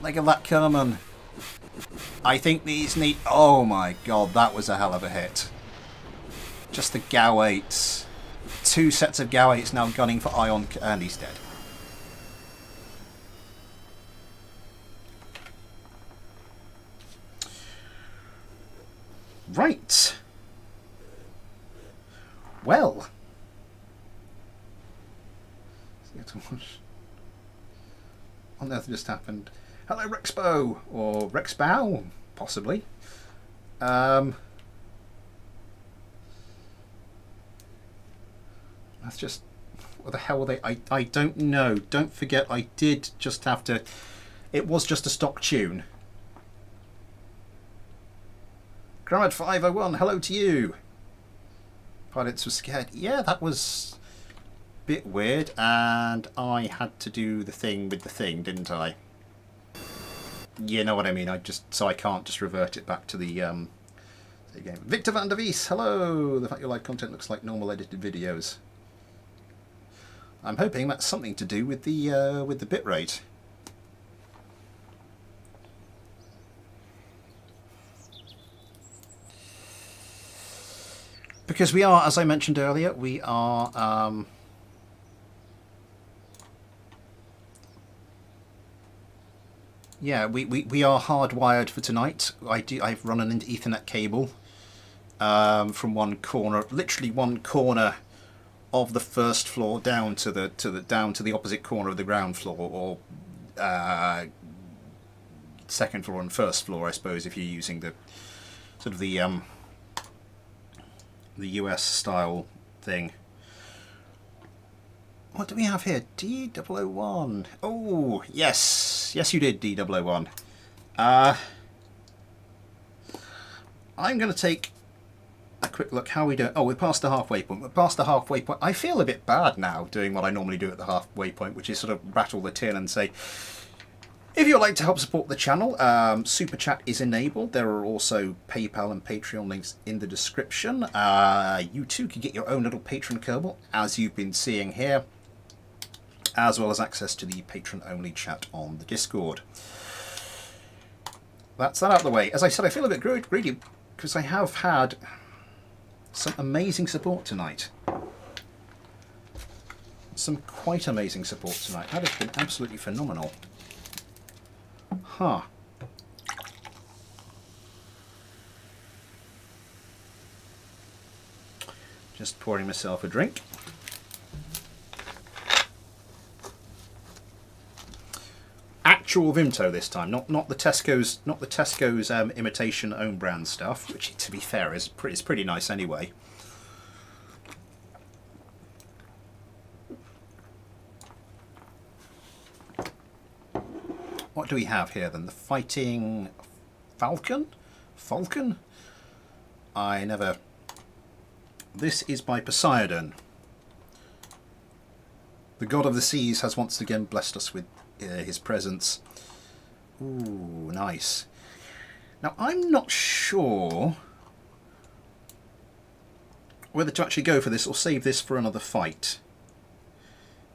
A: Leg of that Kerman. I think these need... Oh my god, that was a hell of a hit. Just the GAU-8s. 2 sets of GAU-8s now gunning for Ion... And he's dead. Right. Well... What on earth just happened? Hello, Rexbo, or Rexbow, possibly. That's just... What the hell were they? I don't know. Don't forget, I did just have to... It was just a stock tune. Gramad 501, hello to you. Pilots were scared. Yeah, that was... bit weird, and I had to do the thing with the thing, didn't I? You know what I mean. So I can't just revert it back to the game. Victor van der Wies, hello. The fact your live content looks like normal edited videos. I'm hoping that's something to do with the bitrate. Because we are, as I mentioned earlier, we are yeah, we are hardwired for tonight. I've run an Ethernet cable from one corner, literally one corner of the first floor down to the opposite corner of the ground floor, or second floor and first floor, I suppose, if you're using the sort of the US style thing. What do we have here? D001. Oh, yes. Yes, you did, D001. I'm going to take a quick look. How are we doing? Oh, we're past the halfway point. We're past the halfway point. I feel a bit bad now doing what I normally do at the halfway point, which is sort of rattle the tin and say, if you'd like to help support the channel, Super Chat is enabled. There are also PayPal and Patreon links in the description. You too can get your own little patron Kerbal, as you've been seeing here, as well as access to the patron-only chat on the Discord. That's that out of the way. As I said, I feel a bit greedy because I have had some amazing support tonight. Some quite amazing support tonight. That has been absolutely phenomenal. Huh. Just pouring myself a drink. Actual Vimto this time, not the Tesco's imitation own brand stuff, which to be fair is pretty nice anyway. What do we have here then? The Fighting Falcon? Falcon? I never... This is by Poseidon. The god of the seas has once again blessed us with his presence. Ooh, nice. Now, I'm not sure whether to actually go for this or save this for another fight.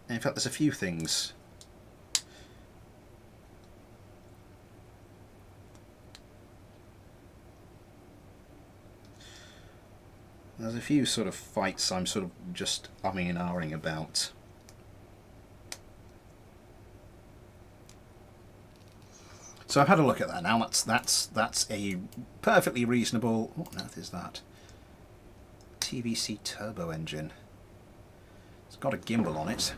A: In fact, there's a few things. There's a few sort of fights I'm sort of just umming and ahhing about. So I've had a look at that now. That's a perfectly reasonable. What on earth is that? TVC turbo engine. It's got a gimbal on it.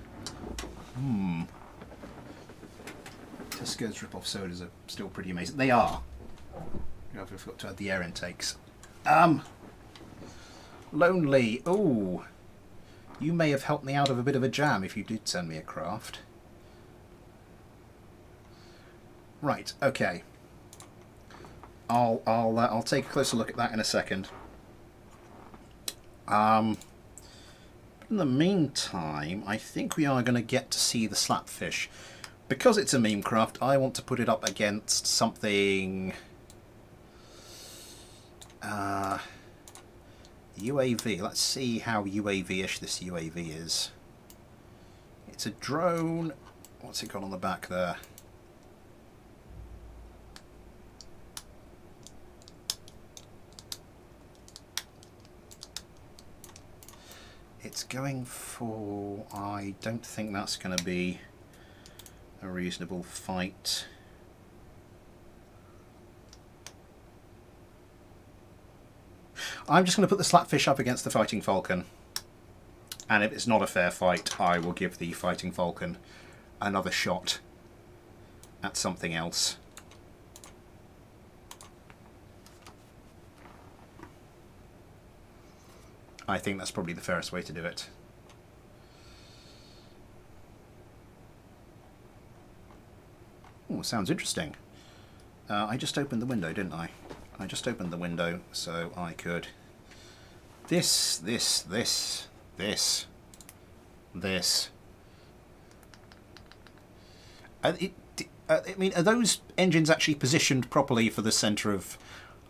A: Tesco's rip-off sodas are still pretty amazing. They are. I've forgot to add the air intakes. Lonely. Oh, you may have helped me out of a bit of a jam if you did send me a craft. Right. Okay. I'll take a closer look at that in a second. In the meantime, I think we are going to get to see the slapfish. Because it's a meme craft, I want to put it up against something... UAV. Let's see how UAV-ish this UAV is. It's a drone. What's it got on the back there? It's going for... I don't think that's going to be a reasonable fight. I'm just going to put the Slapfish up against the Fighting Falcon. And if it's not a fair fight, I will give the Fighting Falcon another shot at something else. I think that's probably the fairest way to do it. Oh, sounds interesting. I just opened the window, didn't I? I just opened the window so I could... This. I mean, are those engines actually positioned properly for the centre of...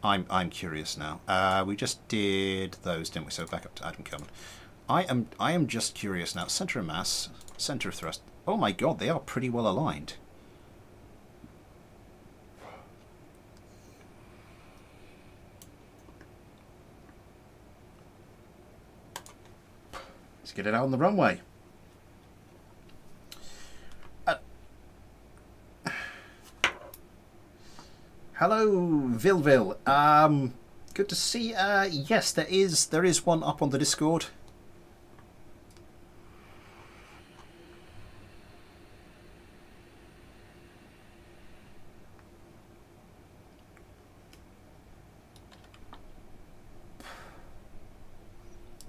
A: I'm curious now. We just did those, didn't we? So back up to Adam Kelman. I am just curious now. Centre of mass, centre of thrust. Oh my god, they are pretty well aligned. Let's get it out on the runway. Hello, Vilvil. Good to see. Yes, there is one up on the Discord.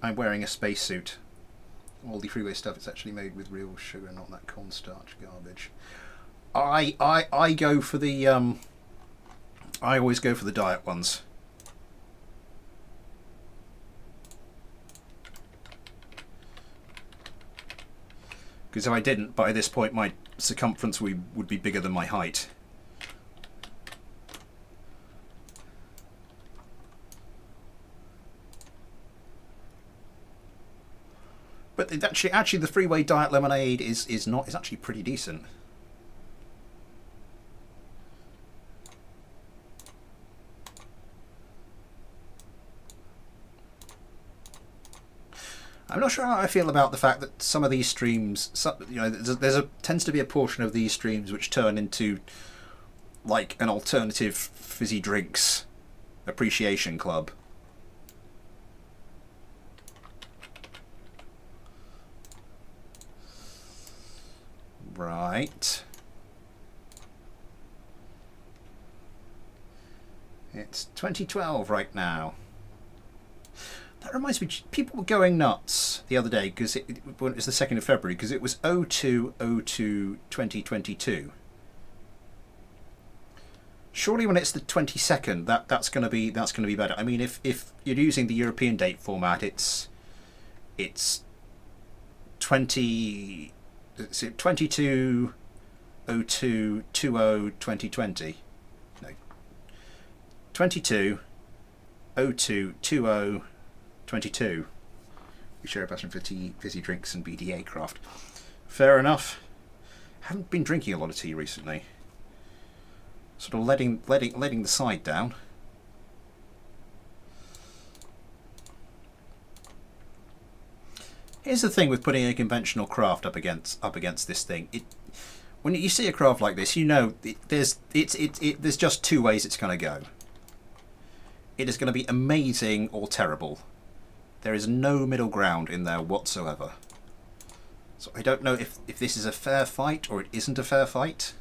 A: I'm wearing a spacesuit. All the freeway stuff is actually made with real sugar, not that cornstarch garbage. I go for the I always go for the diet ones. Because if I didn't, by this point my circumference would be bigger than my height. But it actually the freeway diet lemonade is actually pretty decent. I'm not sure how I feel about the fact that some of these streams, tends to be a portion of these streams which turn into like an alternative fizzy drinks appreciation club. Right. It's 2012 right now. That reminds me, people were going nuts the other day because it was the 2nd of February because it was 02/02/2022. Surely when it's the 22nd, that's going to be better. I mean, if you're using the European date format, it's 22/02/2020. No, 22/02/2022. We share a passion for tea, fizzy drinks, and BDA craft. Fair enough. Haven't been drinking a lot of tea recently. Sort of letting the side down. Here's the thing with putting a conventional craft up against this thing. when you see a craft like this, you know there's just two ways it's going to go. It is going to be amazing or terrible. There is no middle ground in there whatsoever. So I don't know if this is a fair fight or it isn't a fair fight.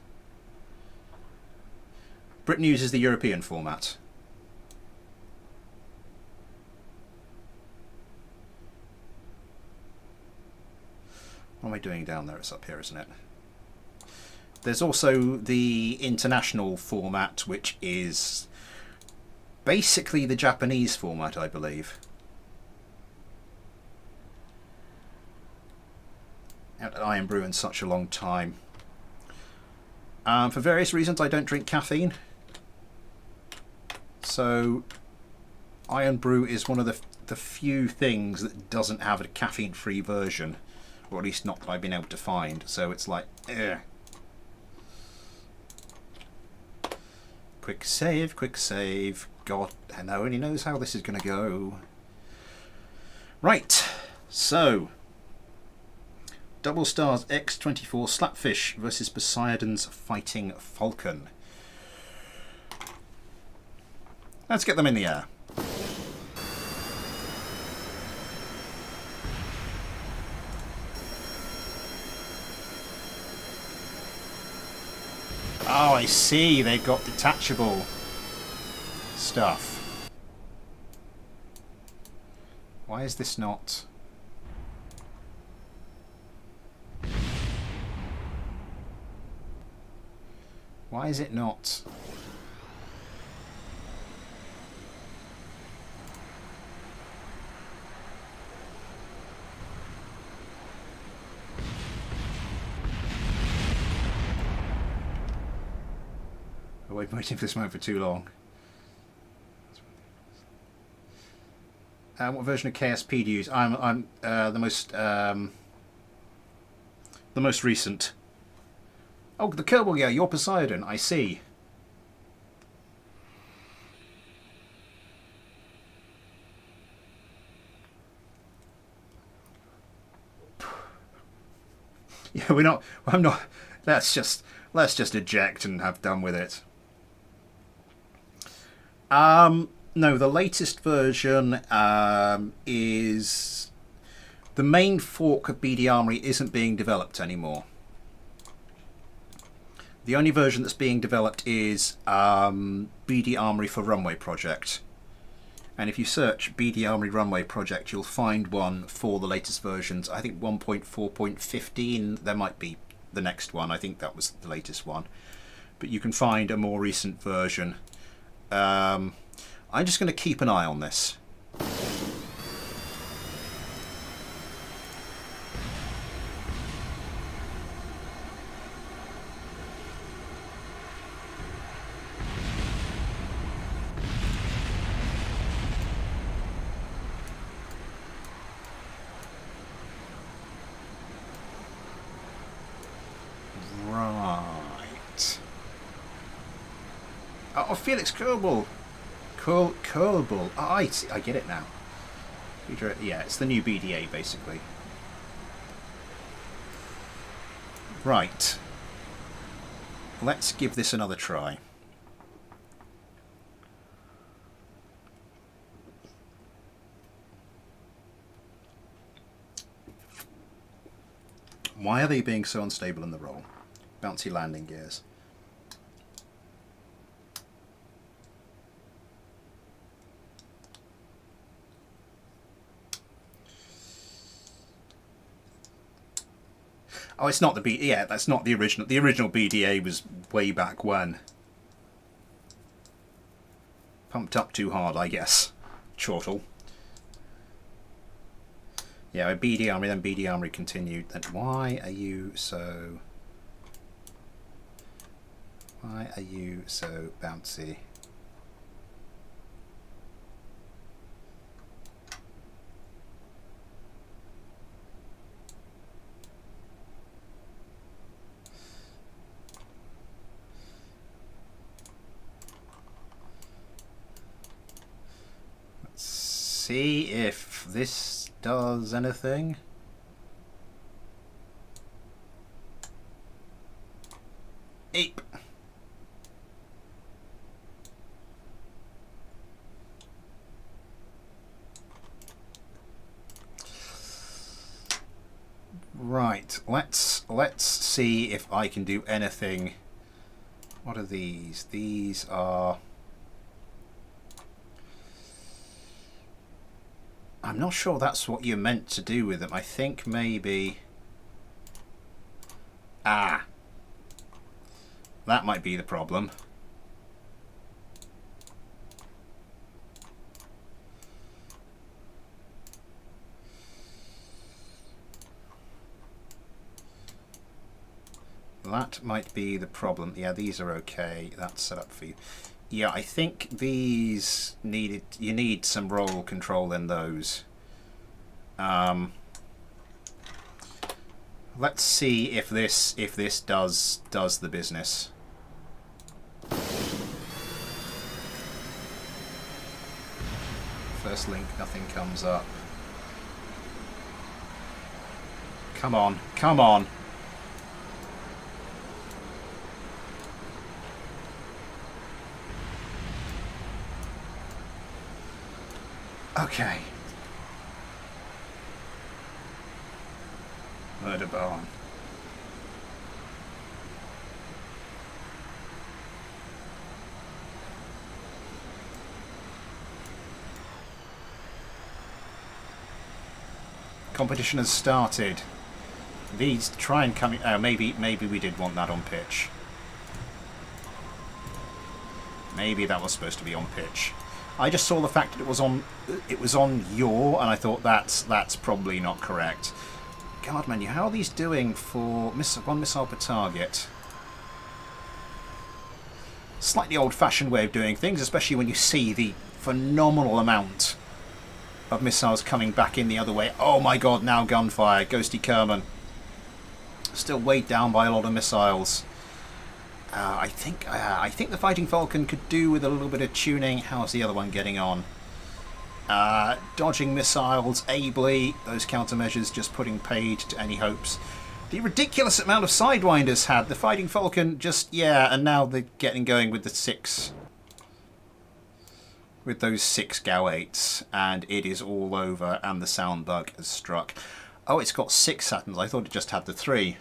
A: Britain uses the European format. What am I doing down there? It's up here, isn't it? There's also the international format, which is basically the Japanese format, I believe. Out at Iron Brew in such a long time. For various reasons, I don't drink caffeine. So, Iron Brew is one of the few things that doesn't have a caffeine-free version. Or at least not that I've been able to find. So it's like, ugh. Quick save, quick save. God, and no one knows how this is going to go. Right, so Double Stars X24 Slapfish versus Poseidon's Fighting Falcon. Let's get them in the air. Oh, I see. They've got detachable stuff. Why is this not... Why is it not... I've been waiting for this moment for too long. What version of KSP do you use? I'm the most recent. Oh, the Kerbal, yeah, you're Poseidon. I see. Yeah, we're not. I'm not. Let's just eject and have done with it. No, the latest version is the main fork of BD Armory isn't being developed anymore. The only version that's being developed is BD Armory for Runway Project. And if you search BD Armory Runway Project, you'll find one for the latest versions. I think 1.4.15, there might be the next one. I think that was the latest one. But you can find a more recent version. I'm just going to keep an eye on this. Right. Oh, Felix Kerbal. Kerbal. Oh, I see. I get it now. Yeah, it's the new BDA basically. Right. Let's give this another try. Why are they being so unstable in the roll? Bouncy landing gears. Oh, it's not the yeah, that's not the original. The original BDA was way back when. Pumped up too hard, I guess. Chortle. Yeah, BD Armory, then BD Armory continued. Then why are you so... Why are you so bouncy? Let's see if this does anything. Ape. Right, let's see if I can do anything. What are these? These are... I'm not sure that's what you're meant to do with them. I think maybe... Ah! That might be the problem. That might be the problem. Yeah, these are okay. That's set up for you. Yeah, I think these needed... You need some roll control in those. Let's see if this does the business. First link, nothing comes up. Come on, come on. Okay. Murder barn. Competition has started. These try and come. Oh, maybe we did want that on pitch. Maybe that was supposed to be on pitch. I just saw the fact that it was on yaw, and I thought that's probably not correct. God menu, how are these doing for one missile per target? Slightly old-fashioned way of doing things, especially when you see the phenomenal amount of missiles coming back in the other way. Oh my God! Now gunfire, Ghosty Kerman. Still weighed down by a lot of missiles. I think the Fighting Falcon could do with a little bit of tuning. How's the other one getting on? Dodging missiles ably. Those countermeasures just putting paid to any hopes. The ridiculous amount of Sidewinders had. The Fighting Falcon just, yeah, and now they're getting going with the 6. With those 6 GAU-8s. And it is all over, and the sound bug has struck. Oh, it's got 6 Saturns. I thought it just had the 3.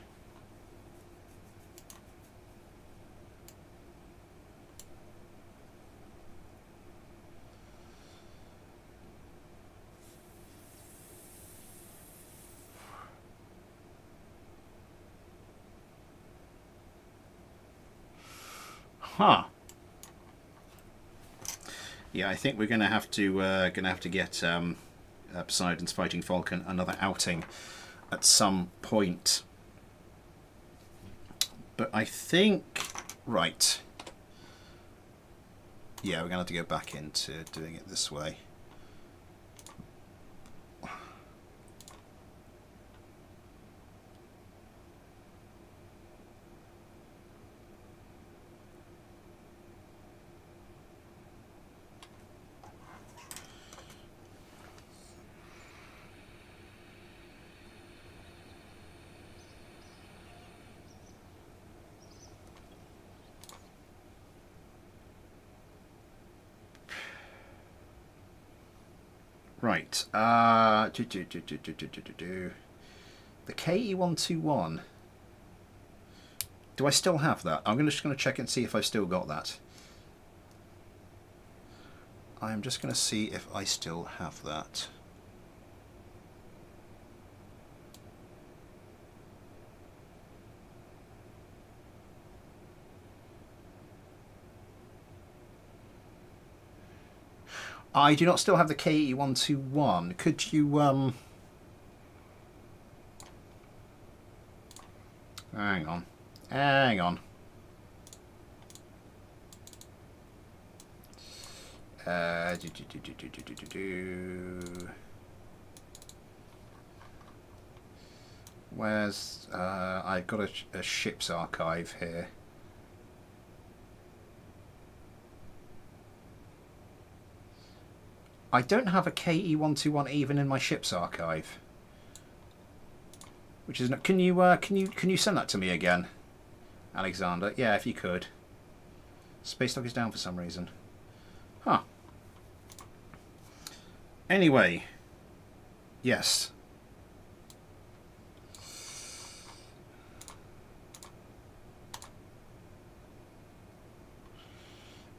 A: Huh. Yeah, I think we're going to have to get Poseidon's Fighting Falcon another outing at some point. But I think, right. Yeah, we're going to have to go back into doing it this way. Right, the KE121. Do I still have that? I'm just going to check and see if I've still got that. I'm just going to see if I still have that. I do not still have the KE121. Could you, hang on. Hang on. Where's, I've got a ship's archive here. I don't have a KE121 even in my ship's archive, which is not. Can you send that to me again? Alexander. Yeah, if you could. Space Dock is down for some reason. Huh. Anyway. Yes.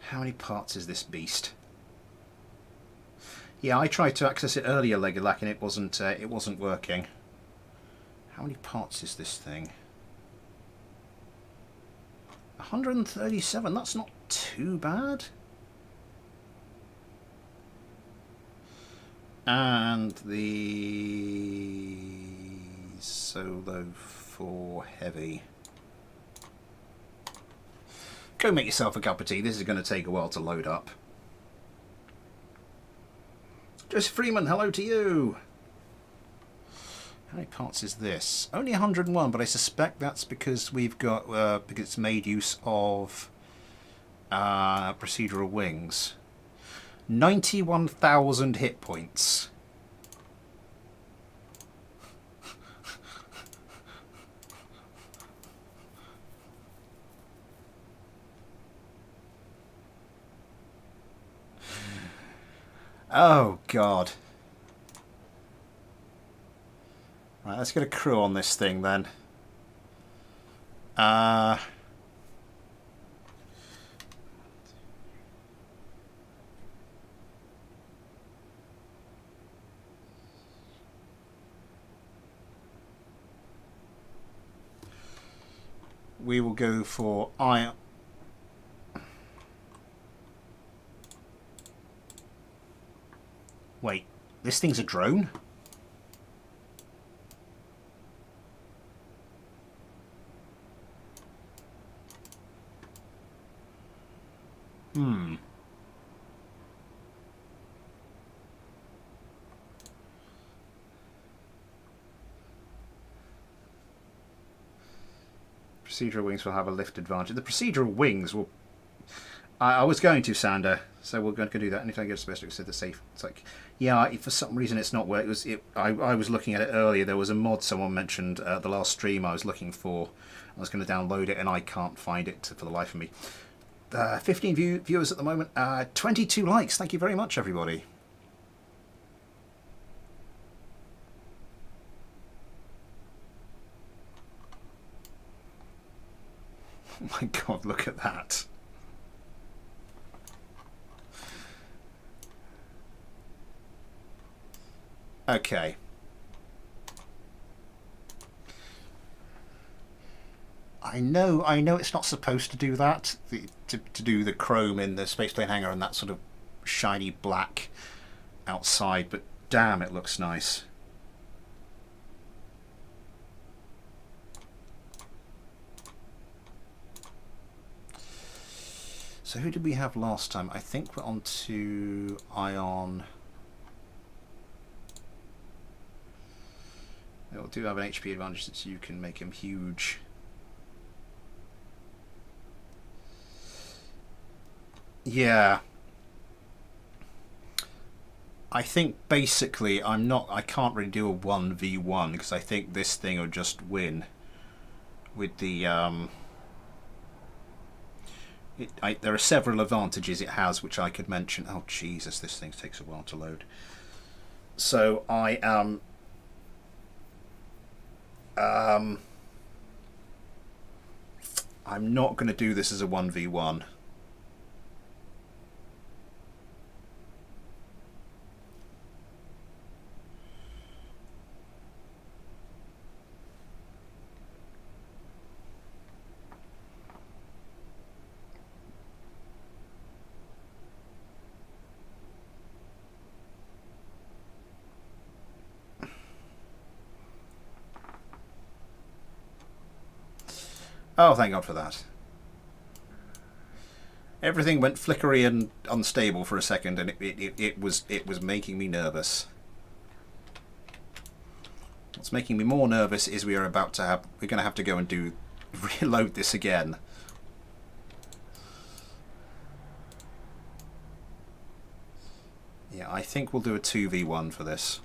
A: How many parts is this beast? Yeah, I tried to access it earlier, Legulac, and it wasn't working. How many parts is this thing? 137. That's not too bad. And the Solo 4 Heavy. Go make yourself a cup of tea. This is going to take a while to load up. Joseph Freeman, hello to you. How many parts is this? Only 101, but I suspect that's because we've got because it's made use of procedural wings. 91,000 hit points. Oh, God. Right, let's get a crew on this thing, then. We will go for iron. Wait, this thing's a drone? Procedural wings will have a lift advantage. The procedural wings will... I was going to, Sander, so we're going to do that. And if I get a space to the safe, it's like, yeah, for some reason it's not where it was. I was looking at it earlier. There was a mod someone mentioned the last stream I was looking for. I was going to download it and I can't find it for the life of me. 15 viewers at the moment. 22 likes. Thank you very much, everybody. Oh my God, look at that. Okay. I know it's not supposed to do that, to do the chrome in the spaceplane hangar and that sort of shiny black outside, but damn, it looks nice. So who did we have last time? I think we're on to Ion. It will do have an HP advantage since you can make him huge. Yeah. I think basically I can't really do a 1v1 because I think this thing will just win with the there are several advantages it has which I could mention. Oh Jesus, this thing takes a while to load. So I am I'm not going to do this as a 1v1. Oh, thank God for that. Everything went flickery and unstable for a second, and it was making me nervous. What's making me more nervous is we're going to have to go and reload this again. Yeah, I think we'll do a 2v1 for this.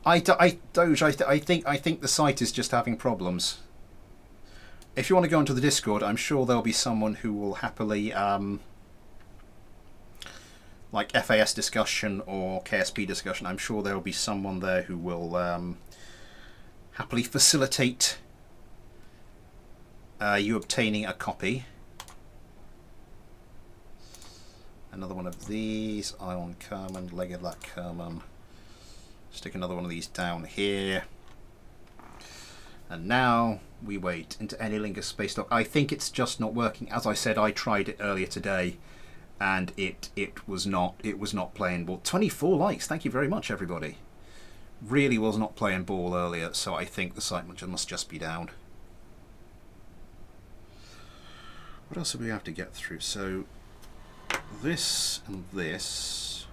A: Doge, I think the site is just having problems. If you want to go onto the Discord, I'm sure there'll be someone who will happily, like FAS discussion or KSP discussion, I'm sure there will be someone there who will happily facilitate you obtaining a copy. Another one of these, Ion Kerman, Legged Lack Kerman. Stick another one of these down here. And now we wait into any link of space dock. I think it's just not working. As I said, I tried it earlier today and it was not playing ball. 24 likes, thank you very much everybody. Really was not playing ball earlier, so I think the site must just be down. What else do we have to get through? So this and this.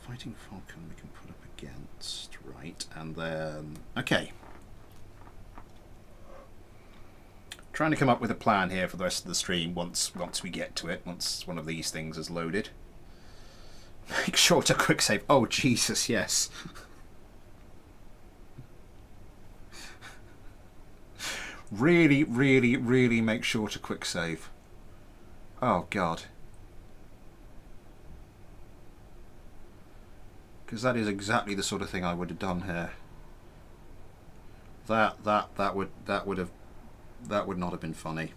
A: Fighting Falcon we can put up against, right, and then okay. Trying to come up with a plan here for the rest of the stream once we get to it, once one of these things is loaded. Make sure to quick save. Oh Jesus, yes. Really, really, really make sure to quick save. Oh God. Because that is exactly the sort of thing I would have done here. That would not have been funny.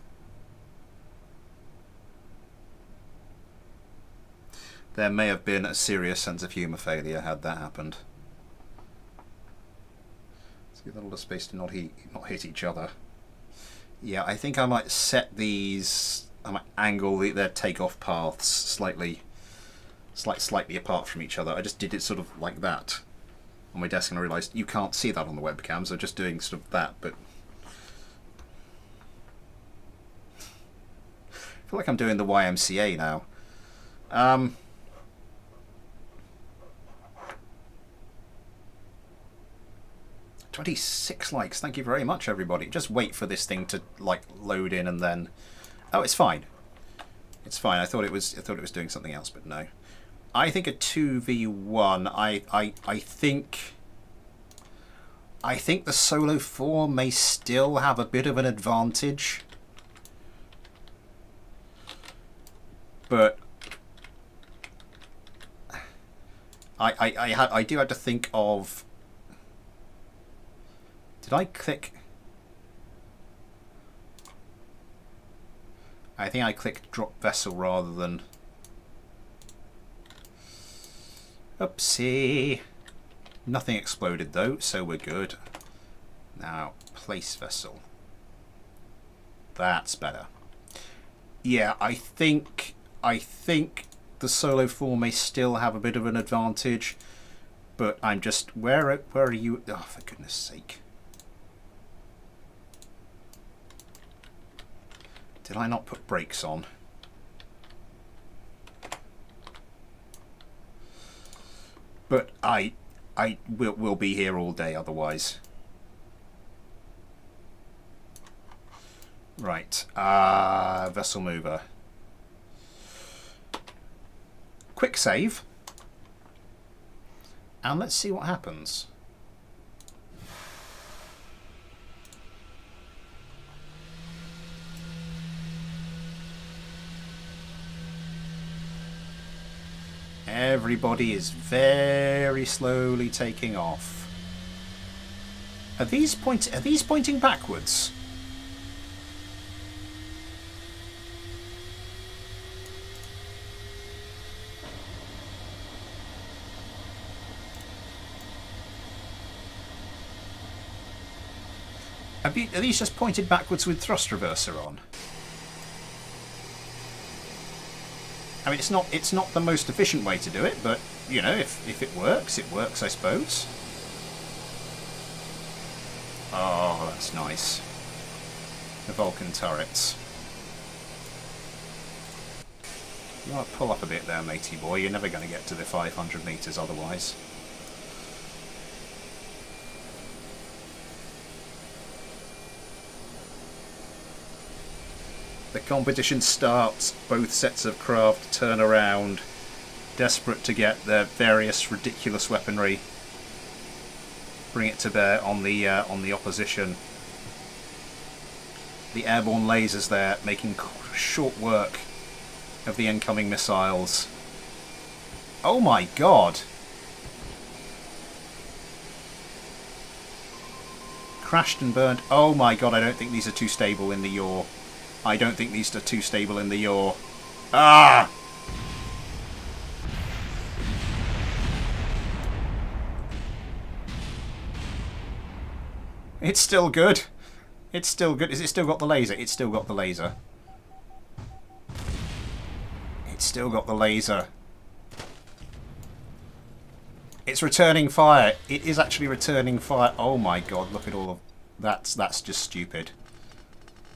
A: There may have been a serious sense of humour failure had that happened. Let's give that a little space to not hit each other. Yeah, I think I might set these. I might angle their takeoff paths slightly apart from each other. I just did it sort of like that on my desk, and I realised you can't see that on the webcam, so just doing sort of that. But I feel like I'm doing the YMCA now. 26 likes, thank you very much everybody. Just wait for this thing to like load in and then oh, it's fine. It's fine. I thought it was doing something else, but no. I think a 2v1, I think the Solo 4 may still have a bit of an advantage. But I do have to think of, did I click? I think I clicked drop vessel rather than, oopsie. Nothing exploded though, so we're good. Now place vessel. That's better. Yeah, I think the Solo 4 may still have a bit of an advantage, but I'm just, where are you? Oh, for goodness sake. Did I not put brakes on? But I will be here all day otherwise. Right, vessel mover. Quick save. And let's see what happens. Everybody is very slowly taking off. Are these pointing backwards? Are these just pointed backwards with thrust reverser on? I mean, it's not the most efficient way to do it, but you know, if it works, I suppose. Oh, that's nice. The Vulcan turrets. You want to pull up a bit there, matey boy. You're never going to get to the 500 meters otherwise. The competition starts, both sets of craft turn around, desperate to get their various ridiculous weaponry bring it to bear on the opposition. The airborne lasers there making short work of the incoming missiles. Oh my god! Crashed and burned. Oh my god, I don't think these are too stable in the yaw. I don't think these are too stable in the yaw. Ah! It's still good. It's still good. Is it still got the laser? It's still got the laser. It's still got the laser. It's returning fire. It is actually returning fire. Oh my god, look at all of... That's just stupid.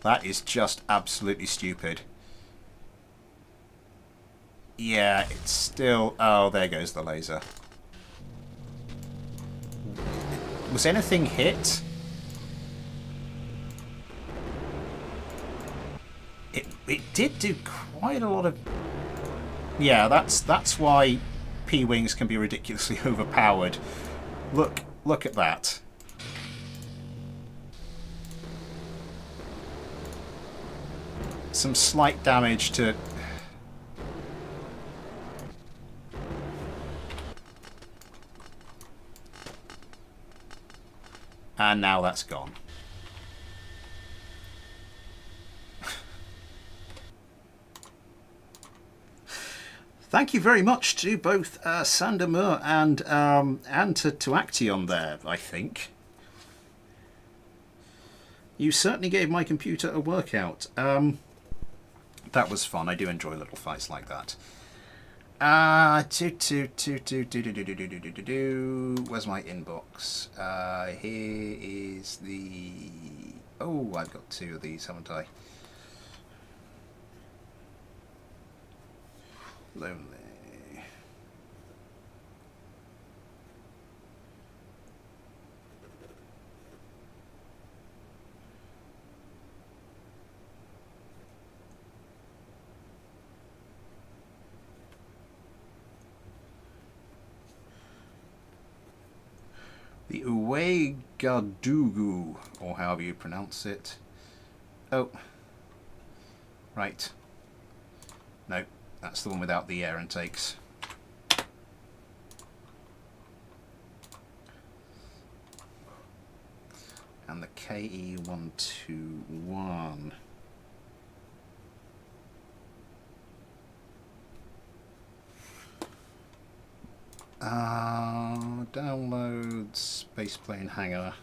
A: That is just absolutely stupid. Yeah, it's still... Oh, there goes the laser. Was anything hit? It did do quite a lot of... Yeah, that's why P-Wings can be ridiculously overpowered. Look at that. Some slight damage to... And now that's gone. Thank you very much to both Sander Moore and to Action there, I think. You certainly gave my computer a workout. That was fun. I do enjoy little fights like that. Where's my inbox? Here is the... Oh, I've got two of these, haven't I? Lonely. The Uegadugu, or however you pronounce it. Oh. Right. No. That's the one without the air intakes. And the KE121. Download Spaceplane Hangar.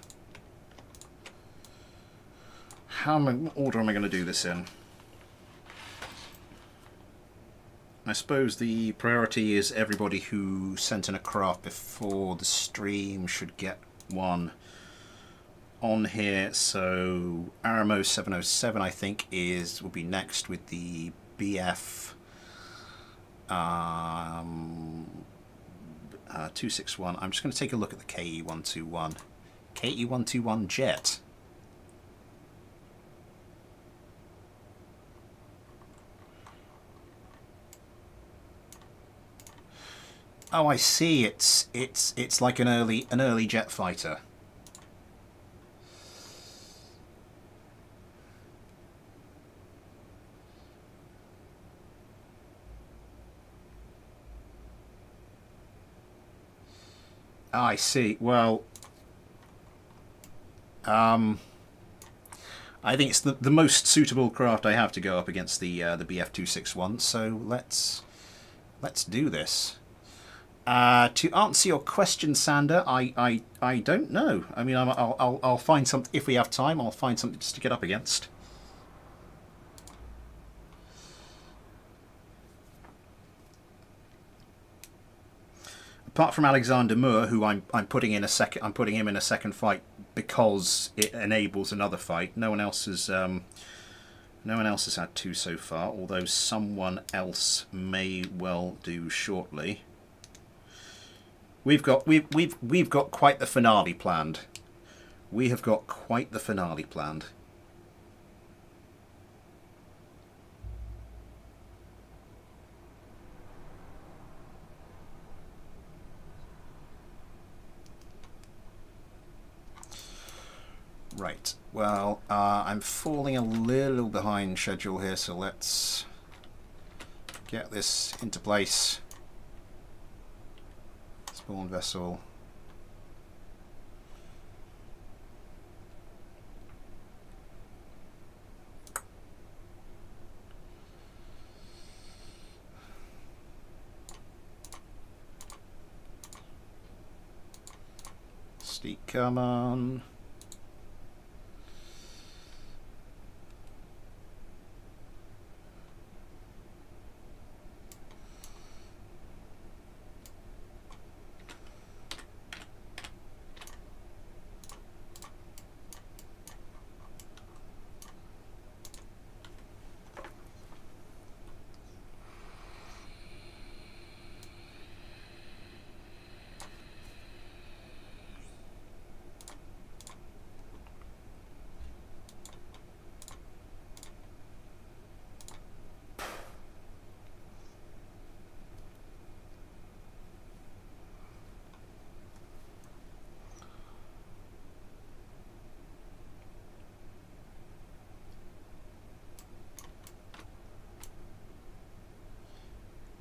A: What order am I going to do this in? I suppose the priority is everybody who sent in a craft before the stream should get one on here. So Aramo 707 I think will be next with the BF 261. I'm just going to take a look at the KE121. KE121 jet. Oh, I see. It's like an early jet fighter. Oh, I see. Well, I think it's the most suitable craft I have to go up against the BF261. So let's do this. To answer your question, Sander, I don't know. I mean, I'll find something if we have time. I'll find something just to get up against. Apart from Alexander Moore, who I'm putting in a second, I'm putting him in a second fight because it enables another fight. No one else has had two so far. Although someone else may well do shortly. We've got quite the finale planned. We have got quite the finale planned. Right, well, I'm falling a little behind schedule here, so let's get this into place. Spawn vessel. Steak, come on.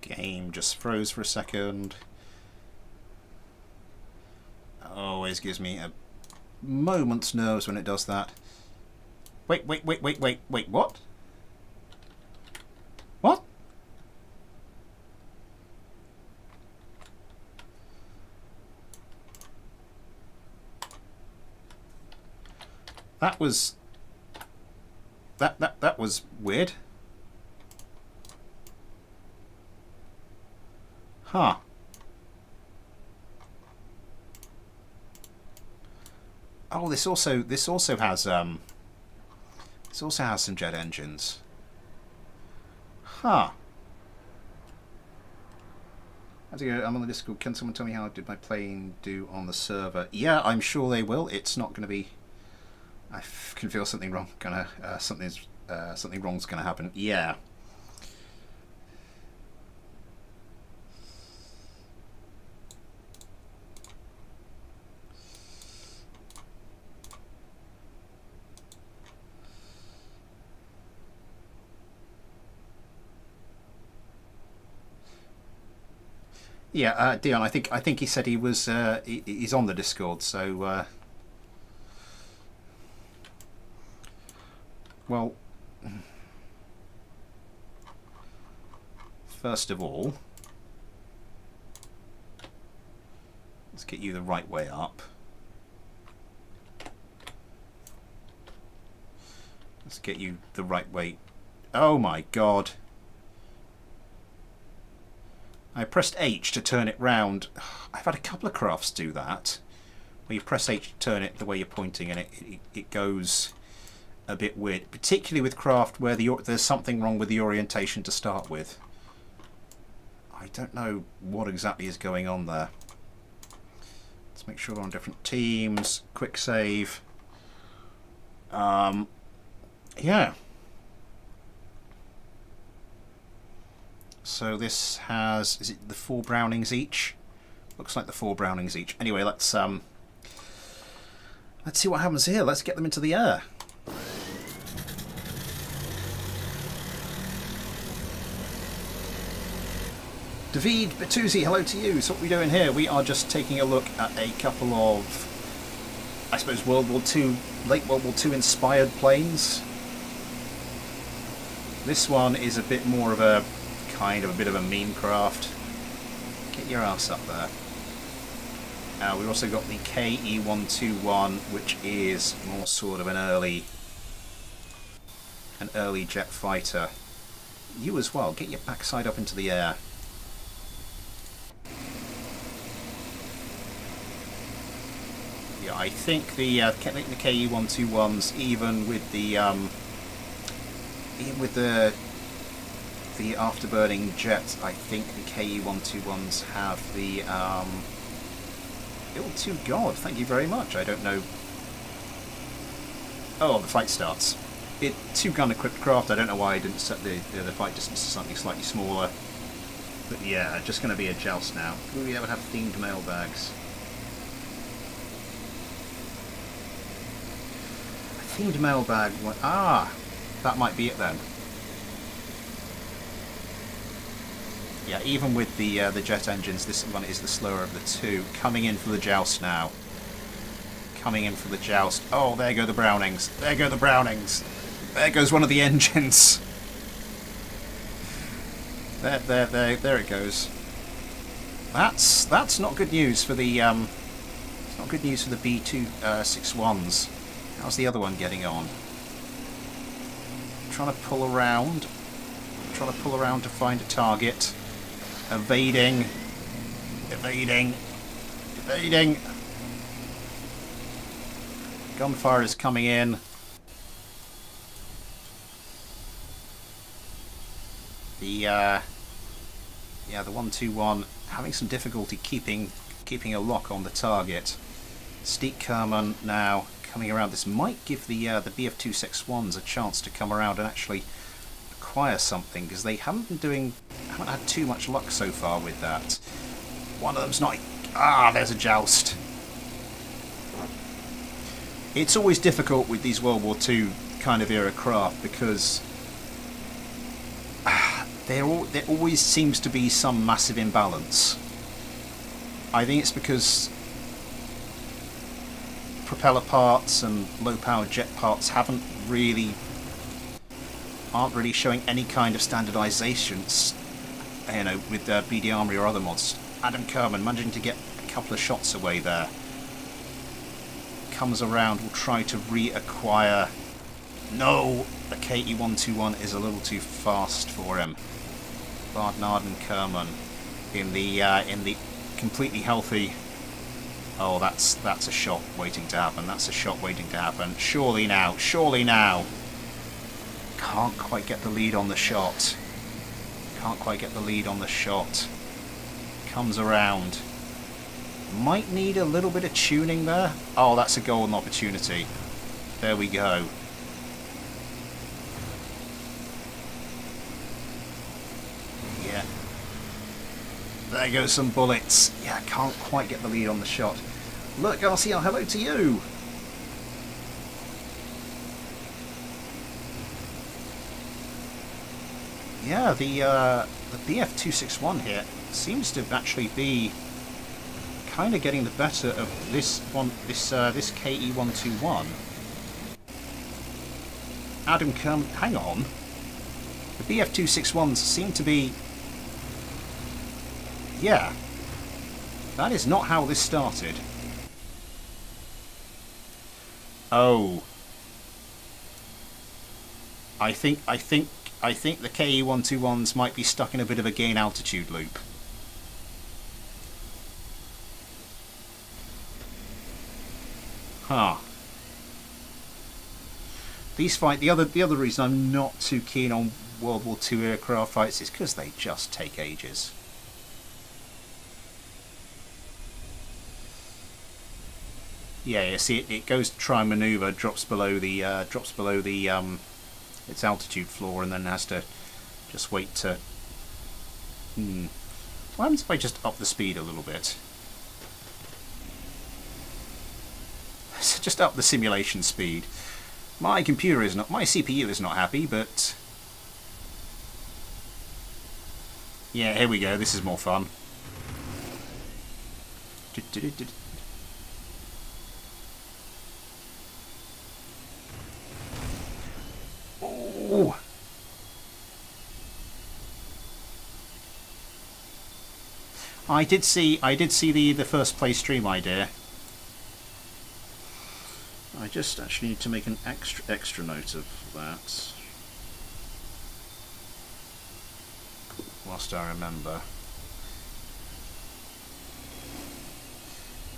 A: Game just froze for a second. Always gives me a moment's nerves when it does that. Wait, what? What? That was... That was weird. Huh. Oh, this also has some jet engines. Huh. How's it go? I'm on the Discord. Can someone tell me how did my plane do on the server? Yeah, I'm sure they will. It's not going to be. I can feel something wrong. Something wrong's gonna happen. Yeah. Yeah, Dion. I think he said he was. He's on the Discord. So, well, first of all, let's get you the right way up. Let's get you the right way. Oh my God. I pressed H to turn it round. I've had a couple of crafts do that, where you press H to turn it the way you're pointing, and it goes a bit weird. Particularly with craft where there's something wrong with the orientation to start with. I don't know what exactly is going on there. Let's make sure we're on different teams. Quick save. Yeah. So this has, is it the 4 Brownings each? Looks like the 4 Brownings each. Anyway, let's see what happens here. Let's get them into the air. David Bertuzzi, hello to you. So what are we doing here? We are just taking a look at a couple of, I suppose, World War II, late World War II inspired planes. This one is a bit more of a kind of a bit of a mean craft. Get your ass up there. We've also got the KE-121, which is more sort of an early jet fighter. You as well. Get your backside up into the air. Yeah, I think the KE-121s, even with the afterburning jets, I think the KE-121s have the oh God, thank you very much. I don't know. Oh, the fight starts. 2-gun equipped craft. I don't know why I didn't set the fight distance to something slightly smaller. But yeah, just going to be a joust now. Will we ever have themed mailbags? Teamed Mailbag. Ah, that might be it then. Yeah, even with the jet engines, this one is the slower of the two. Coming in for the joust now. Coming in for the joust. Oh, there go the Brownings. There go the Brownings. There goes one of the engines. There it goes. That's not good news for the it's not good news for the B261s. How's the other one getting on? Trying to pull around. Trying to pull around to find a target. Evading. Evading. Evading. Gunfire is coming in. The 121 having some difficulty keeping a lock on the target. Steak Kerman now coming around. This might give the BF261s a chance to come around and actually acquire something, because they haven't had too much luck so far with that. One of them's not. Ah, there's a joust. It's always difficult with these World War II kind of era craft, because there always seems to be some massive imbalance. I think it's because propeller parts and low-power jet parts aren't really showing any kind of standardizations, you know, with BD Armory or other mods. Adam Kerman managing to get a couple of shots away there. Comes around, will try to reacquire. No, the KE-121 is a little too fast for him. Bardnard and Kerman in the completely healthy. Oh, that's a shot waiting to happen. That's a shot waiting to happen. Surely now. Surely now. Can't quite get the lead on the shot. Can't quite get the lead on the shot. Comes around. Might need a little bit of tuning there. Oh, that's a golden opportunity. There we go. Yeah. There goes some bullets. Yeah, can't quite get the lead on the shot. Look, RCR, hello to you. Yeah, the BF261 here seems to actually be kind of getting the better of this KE-121. Adam Kerman, hang on. The BF261s seem to be... Yeah. That is not how this started. Oh. I think the KE-121s might be stuck in a bit of a gain altitude loop. Huh. These the other reason I'm not too keen on World War II aircraft fights is because they just take ages. Yeah, you see it goes to try and manoeuvre, drops below the its altitude floor, and then has to just wait to. What happens if I just up the speed a little bit? So just up the simulation speed. My computer is not, my CPU is not happy, but yeah, here we go. This is more fun. Oh. I did see the first play stream idea. I just actually need to make an extra note of that whilst I remember.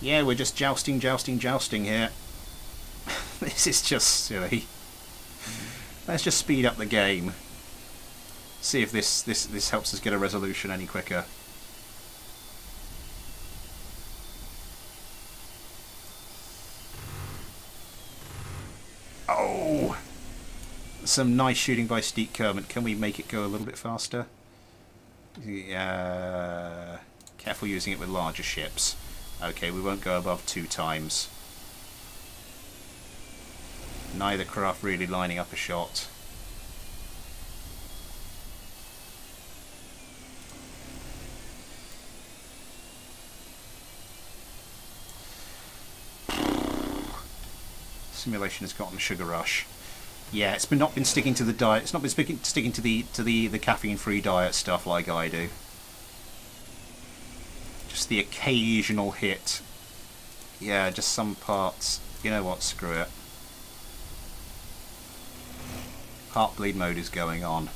A: Yeah, we're just jousting here. This is just silly. Let's just speed up the game. See if this helps us get a resolution any quicker. Oh! Some nice shooting by Steak Kerman. Can we make it go a little bit faster? Careful using it with larger ships. Okay, we won't go above 2 times. Neither craft really lining up a shot. Simulation has gotten sugar rush. Yeah, it's not been sticking to the diet. It's not been sticking to the caffeine-free diet stuff like I do. Just the occasional hit. Yeah, just some parts. You know what? Screw it. Heartbleed mode is going on.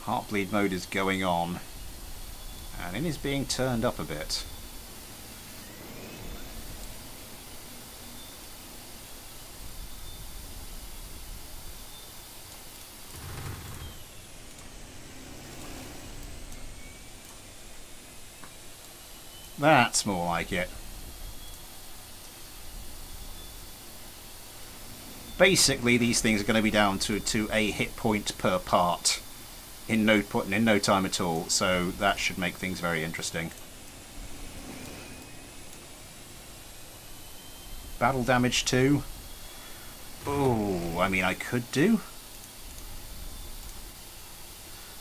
A: Heartbleed mode is going on, and it is being turned up a bit. That's more like it. Basically, these things are going to be down to a hit point per part. In no time at all, so that should make things very interesting. Battle damage 2. Oh, I mean, I could do.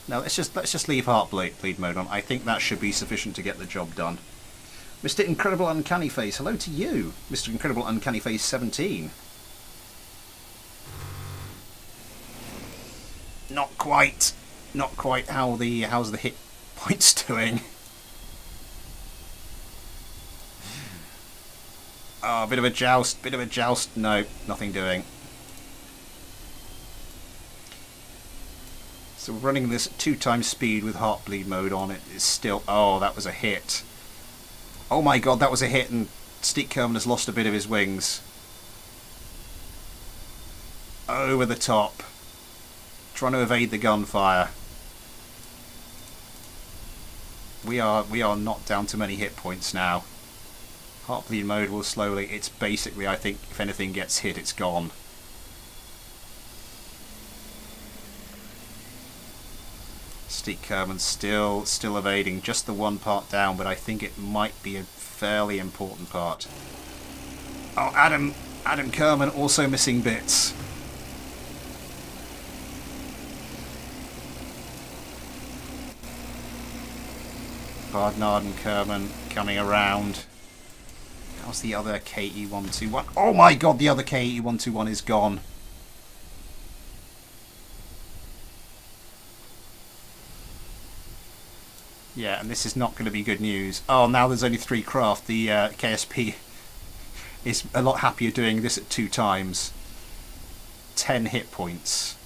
A: No, let's just leave Heartbleed mode on. I think that should be sufficient to get the job done. Mr. Incredible Uncanny Face, hello to you, Mr. Incredible Uncanny Face 17. Not quite how's the hit points doing. Oh, bit of a joust, no, nothing doing. So we're running this at 2 times speed with Heartbleed mode on. It is still, oh, that was a hit. Oh my god, that was a hit, and Steak Kerman has lost a bit of his wings. Over the top. Trying to evade the gunfire. We are not down to many hit points now. Heartbleed mode will slowly. It's basically, I think, if anything gets hit, it's gone. Steak Kerman still evading. Just the one part down, but I think it might be a fairly important part. Oh, Adam Kerman also missing bits. Bardnard and Kerman coming around. How's the other KE-121? Oh my god, the other KE-121 is gone. Yeah, and this is not going to be good news. Oh, now there's only 3 craft. The KSP is a lot happier doing this at 2 times. 10 hit points.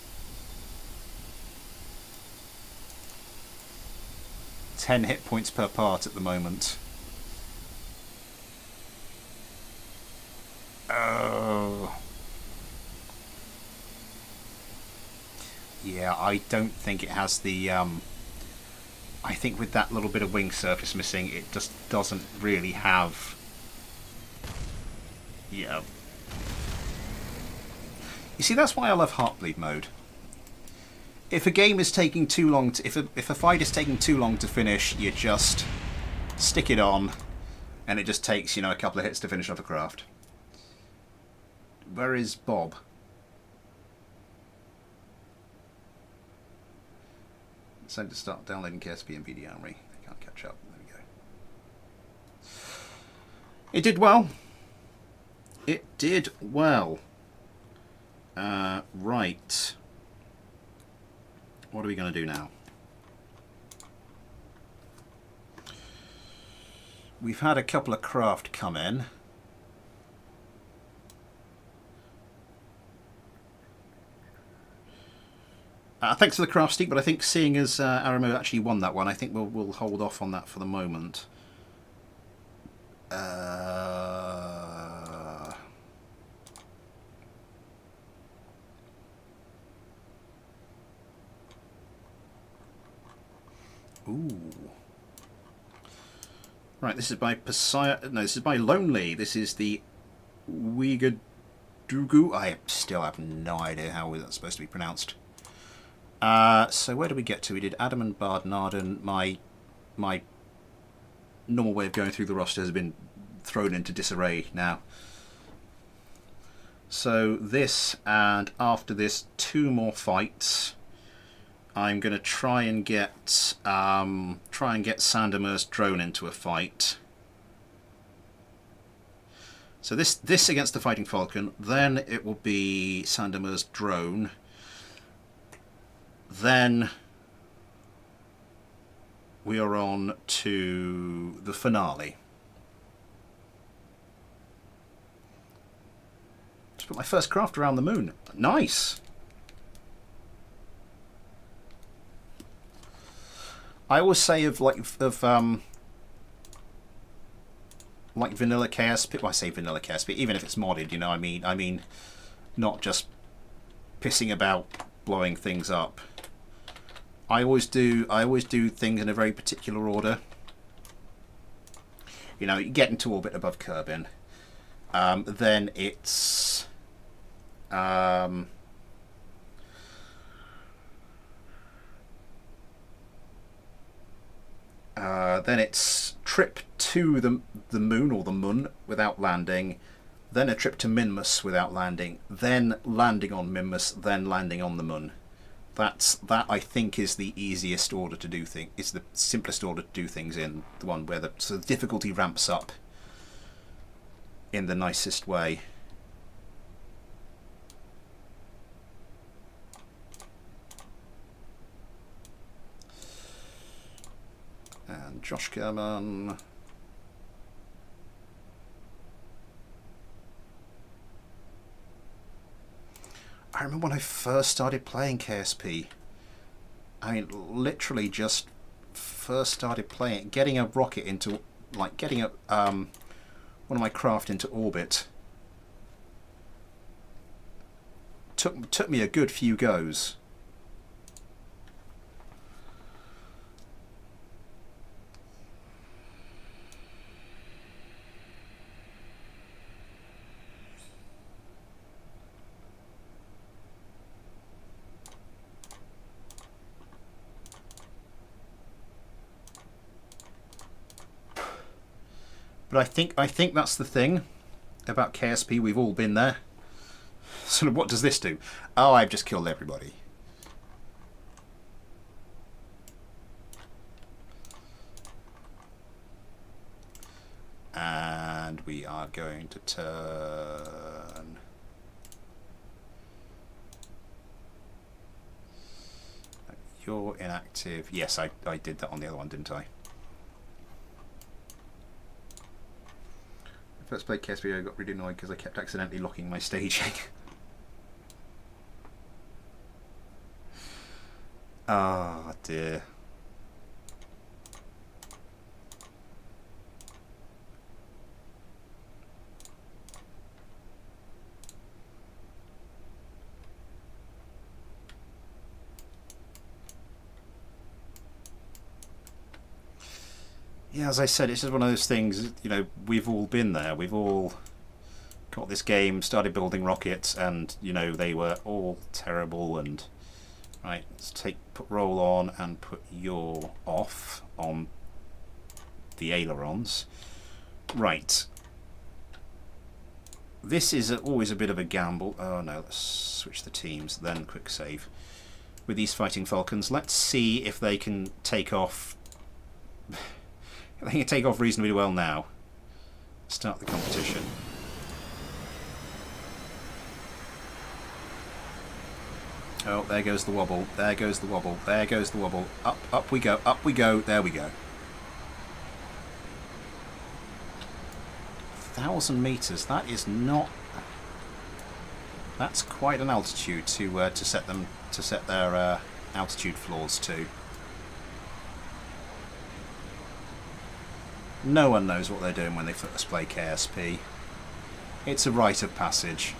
A: 10 hit points per part at the moment. Oh. Yeah, I don't think it has the... I think with that little bit of wing surface missing, it just doesn't really have... Yeah. You see, that's why I love Heartbleed mode. If a game is taking too long to, if a fight is taking too long to finish, you just stick it on, and it just takes, you know, a couple of hits to finish off a craft. Where is Bob? It's time to start downloading KSP and VD Armory. I can't catch up. There we go. It did well. It did well. Right. What are we going to do now? We've had a couple of craft come in. Thanks for the craft, Steve, but I think seeing as Aramo actually won that one, I think we'll hold off on that for the moment. Ooh. Right, this is by Pasaya. No, this is by Lonely. This is the Ouagadougou. I still have no idea how that's supposed to be pronounced. So where do we get to? We did Adam and Bard and Arden. My normal way of going through the roster has been thrown into disarray now. So this, and after this, 2 more fights. I'm going to try and get Sandemer's drone into a fight. So this against the Fighting Falcon, then it will be Sandemer's drone. Then we are on to the finale. Just put my first craft around the moon. Nice! I always say of like vanilla KSP. Well, I say vanilla KSP, even if it's modded. You know, I mean, not just pissing about, blowing things up. I always do things in a very particular order. You know, you get into orbit above Kerbin, then it's then it's trip to the moon or the Mun without landing, then a trip to Minmus without landing, then landing on Minmus, then landing on the Mun. That I think is the easiest order to do things. It's the simplest order to do things in, the one where the difficulty ramps up in the nicest way. And Josh Kerman. I remember when I first started playing KSP. I mean, literally just first started playing it, getting a rocket into, like, getting a one of my craft into orbit. Took me a good few goes. But I think that's the thing about KSP. We've all been there. Sort of, what does this do? Oh, I've just killed everybody. And we are going to turn. You're inactive. Yes, I did that on the other one, didn't I? First played KSP, I got really annoyed because I kept accidentally locking my staging. Ah, oh, dear. Yeah, as I said, it's just one of those things, you know, we've all been there. We've all got this game, started building rockets, and, you know, they were all terrible. And right, let's put roll on and put your off on the ailerons. Right. This is always a bit of a gamble. Oh no, let's switch the teams, then quick save. With these Fighting Falcons, let's see if they can take off. I think it take off reasonably well now. Start the competition. Oh, there goes the wobble. There goes the wobble. There goes the wobble. Up we go. Up we go. There we go. 1,000 meters. That is not. That's quite an altitude to set their altitude floors to. No one knows what they're doing when they first play KSP. It's a rite of passage.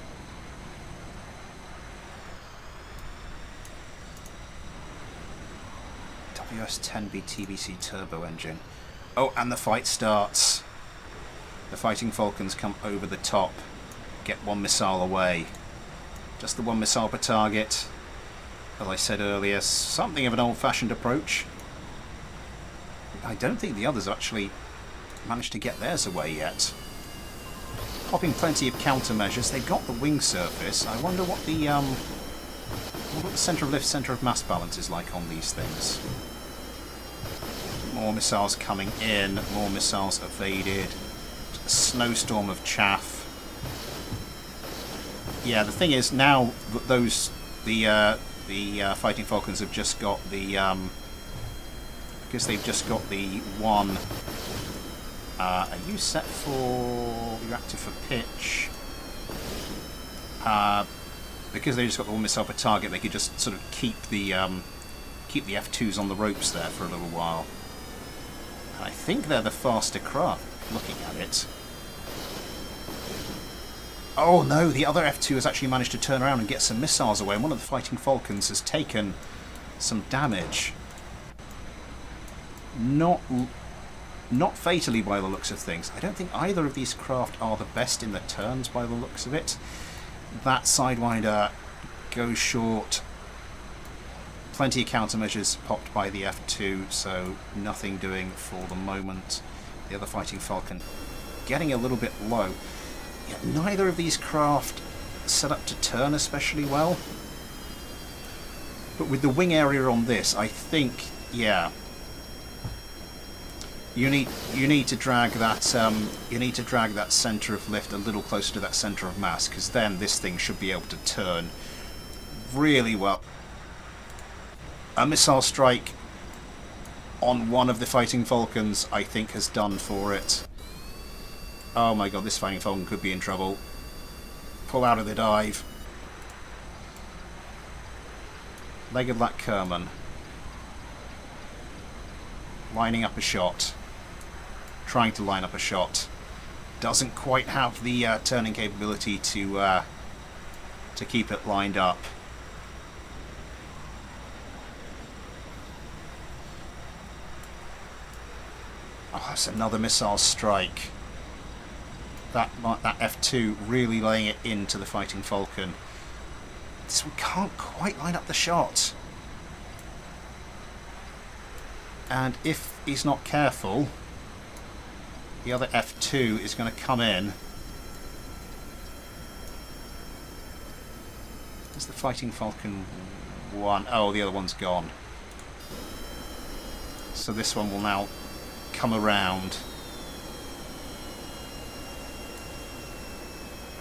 A: WS-10B TBC turbo engine. Oh, and the fight starts. The Fighting Falcons come over the top. Get one missile away. Just the one missile per target. as I said earlier, something of an old-fashioned approach. I don't think the others actually managed to get theirs away yet. Popping plenty of countermeasures. They've got the wing surface. I wonder what the centre of lift, centre of mass balance is like on these things. More missiles coming in, more missiles evaded. A snowstorm of chaff. Yeah, the thing is now that the Fighting Falcons have just got the because they've just got the one. Are you set for? You're active for pitch. Because they just got the one missile per target, they could just sort of keep the F2s on the ropes there for a little while. And I think they're the faster craft. Looking at it. Oh no, the other F2 has actually managed to turn around and get some missiles away, and one of the Fighting Falcons has taken some damage. Not fatally by the looks of things. I don't think either of these craft are the best in the turns by the looks of it. That Sidewinder goes short. Plenty of countermeasures popped by the F2, so nothing doing for the moment. The other Fighting Falcon getting a little bit low. Yet neither of these craft set up to turn especially well. But with the wing area on this, I think, yeah, you need to drag that centre of lift a little closer to that centre of mass, because then this thing should be able to turn really well. A missile strike on one of the Fighting Falcons, I think, has done for it. Oh my god, this Fighting Falcon could be in trouble. Pull out of the dive. Leg of that Kerman. Lining up a shot. Trying to line up a shot. Doesn't quite have the turning capability to keep it lined up. Oh, that's another missile strike. That F2 really laying it into the Fighting Falcon. This one can't quite line up the shot. And if he's not careful, the other F2 is going to come in. Is the Fighting Falcon one? Oh, the other one's gone. So this one will now come around.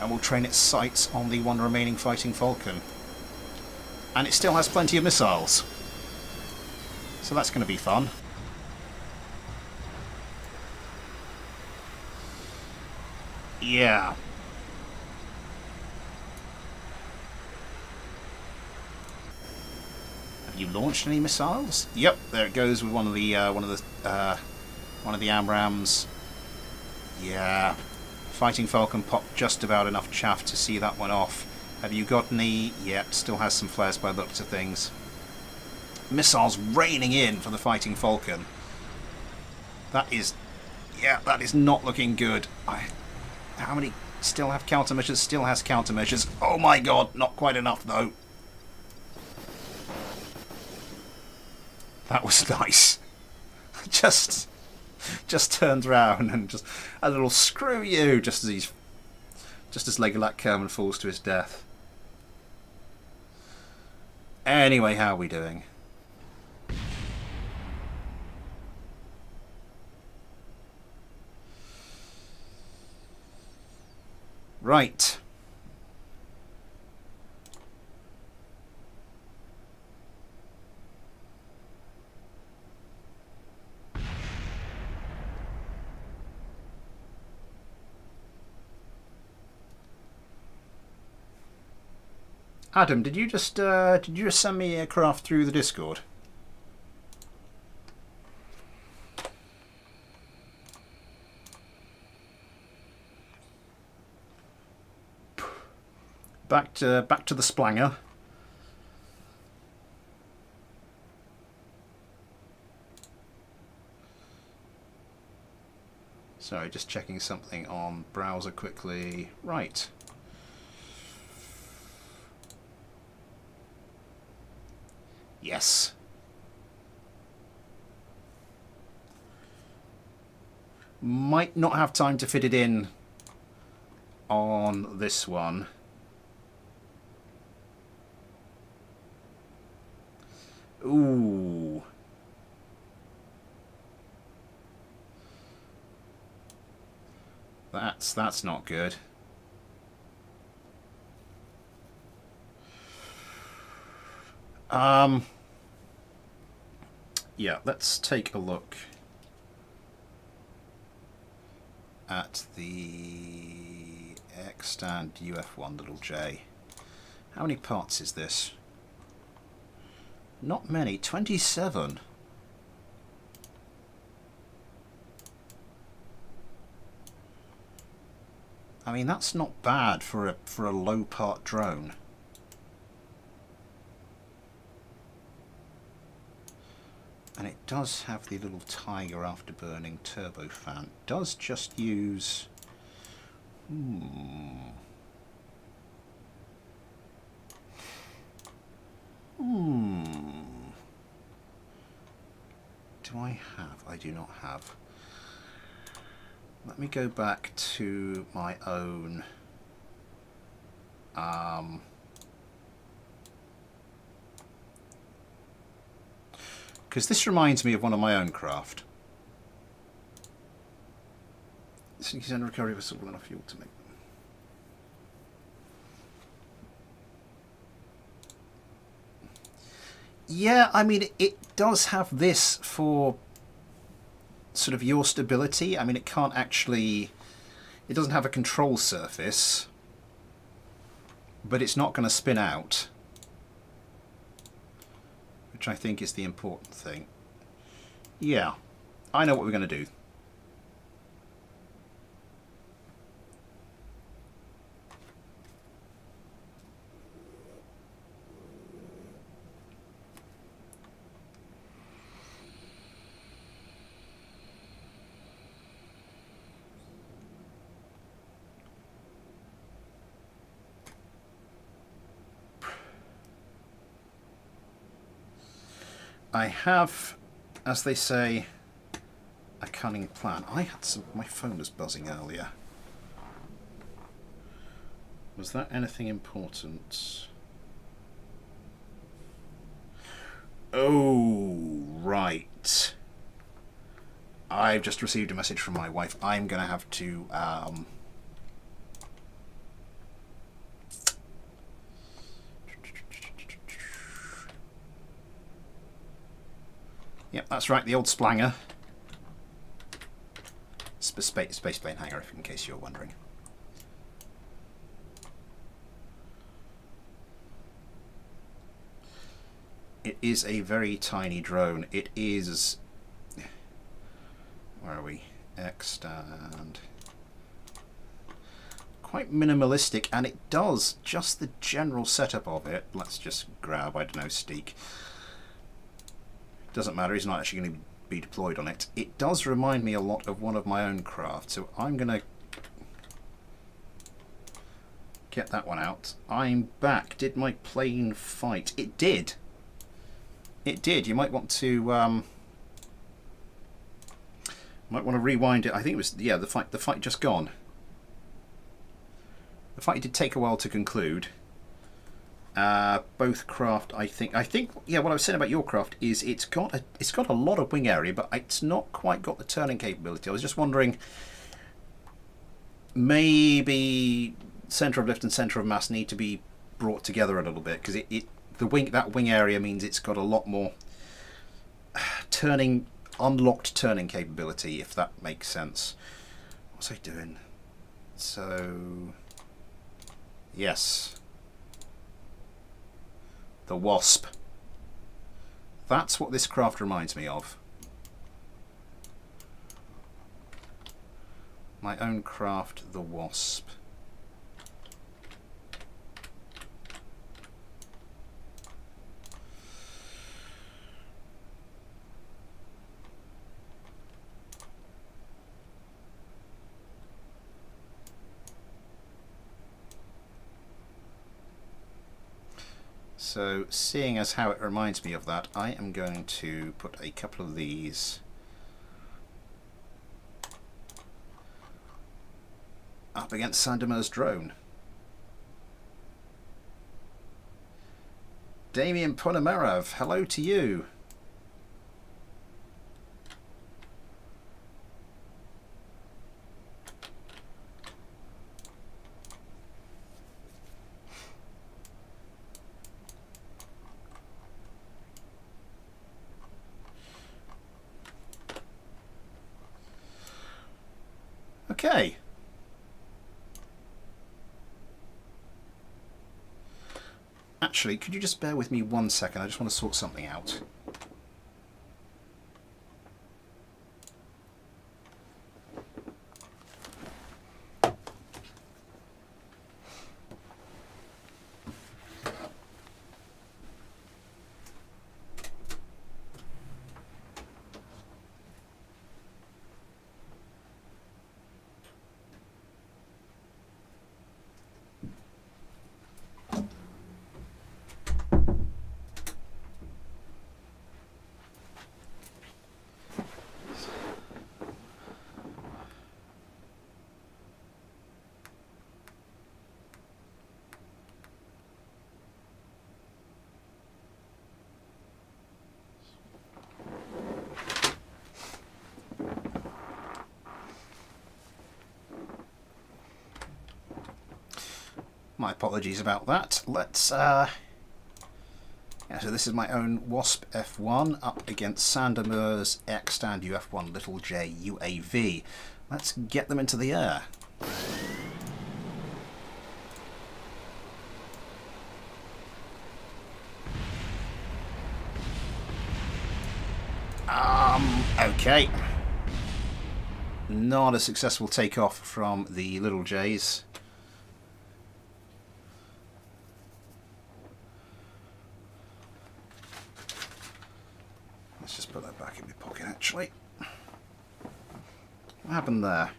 A: And we'll train its sights on the one remaining Fighting Falcon. And it still has plenty of missiles. So that's going to be fun. Yeah. Have you launched any missiles? Yep, there it goes with one of the AMRAAMs. Yeah. Fighting Falcon popped just about enough chaff to see that one off. Have you got any? Yep, still has some flares by the looks of things. Missiles raining in for the Fighting Falcon. That is not looking good. How many still have countermeasures? Still has countermeasures. Oh my god, not quite enough though. That was nice. Just turns around and just a little screw you just as Legolat Kerman falls to his death. Anyway, how are we doing? Right. Adam, did you just send me a craft through the Discord? Back to the Splanger. Sorry, just checking something on browser quickly. Right. Yes. Might not have time to fit it in on this one. Ooh. That's not good. Yeah, let's take a look at the X-stand UF1 little j. How many parts is this? Not many. 27. I mean, that's not bad for a low part drone. And it does have the little Tiger afterburning turbofan. It does just use... Do I have? I do not have. Let me go back to my own... because this reminds me of one of my own craft. Send recovery was all enough fuel to make them. Yeah, I mean, it does have this for sort of your stability. I mean, it can't actually... It doesn't have a control surface, but it's not going to spin out, which I think is the important thing. Yeah, I know what we're going to do. I have, as they say, a cunning plan. I had some... My phone was buzzing earlier. Was that anything important? Oh, right. I've just received a message from my wife. I'm going to have to... Yep, that's right, the old splanger. Space plane hangar, in case you're wondering. It is a very tiny drone. It is... Where are we? X-stand. Quite minimalistic, and it does just the general setup of it. Let's just grab, I don't know, Steak. Doesn't matter, he's not actually going to be deployed on it. It does remind me a lot of one of my own craft, so I'm going to get that one out. I'm back. Did my plane fight? It did. It did. You might want to rewind it. I think it was, yeah, the fight just gone. The fight did take a while to conclude. Both craft, I think, yeah, what I was saying about your craft is it's got a lot of wing area, but it's not quite got the turning capability. I was just wondering, maybe center of lift and center of mass need to be brought together a little bit, because that wing area means it's got a lot more unlocked turning capability, if that makes sense. What's I doing? So, yes. The Wasp. That's what this craft reminds me of. My own craft, the Wasp. So, seeing as how it reminds me of that, I am going to put a couple of these up against Sandemer's drone. Damien Ponomarov, hello to you. Okay. Actually, could you just bear with me 1 second? I just want to sort something out. My apologies about that. Let's yeah, so this is my own Wasp F1 up against Sandemer's X-Stand UF1 little j UAV. Let's get them into the air. Okay. Not a successful takeoff from the little J's. Let's just put that back in my pocket, actually. What happened there?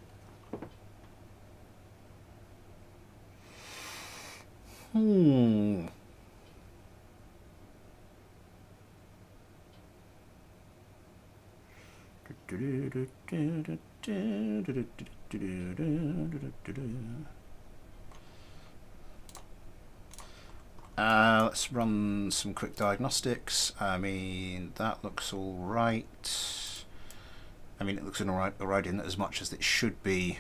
A: Let's run some quick diagnostics. I mean, that looks all right. I mean, it looks all right in as much as it should be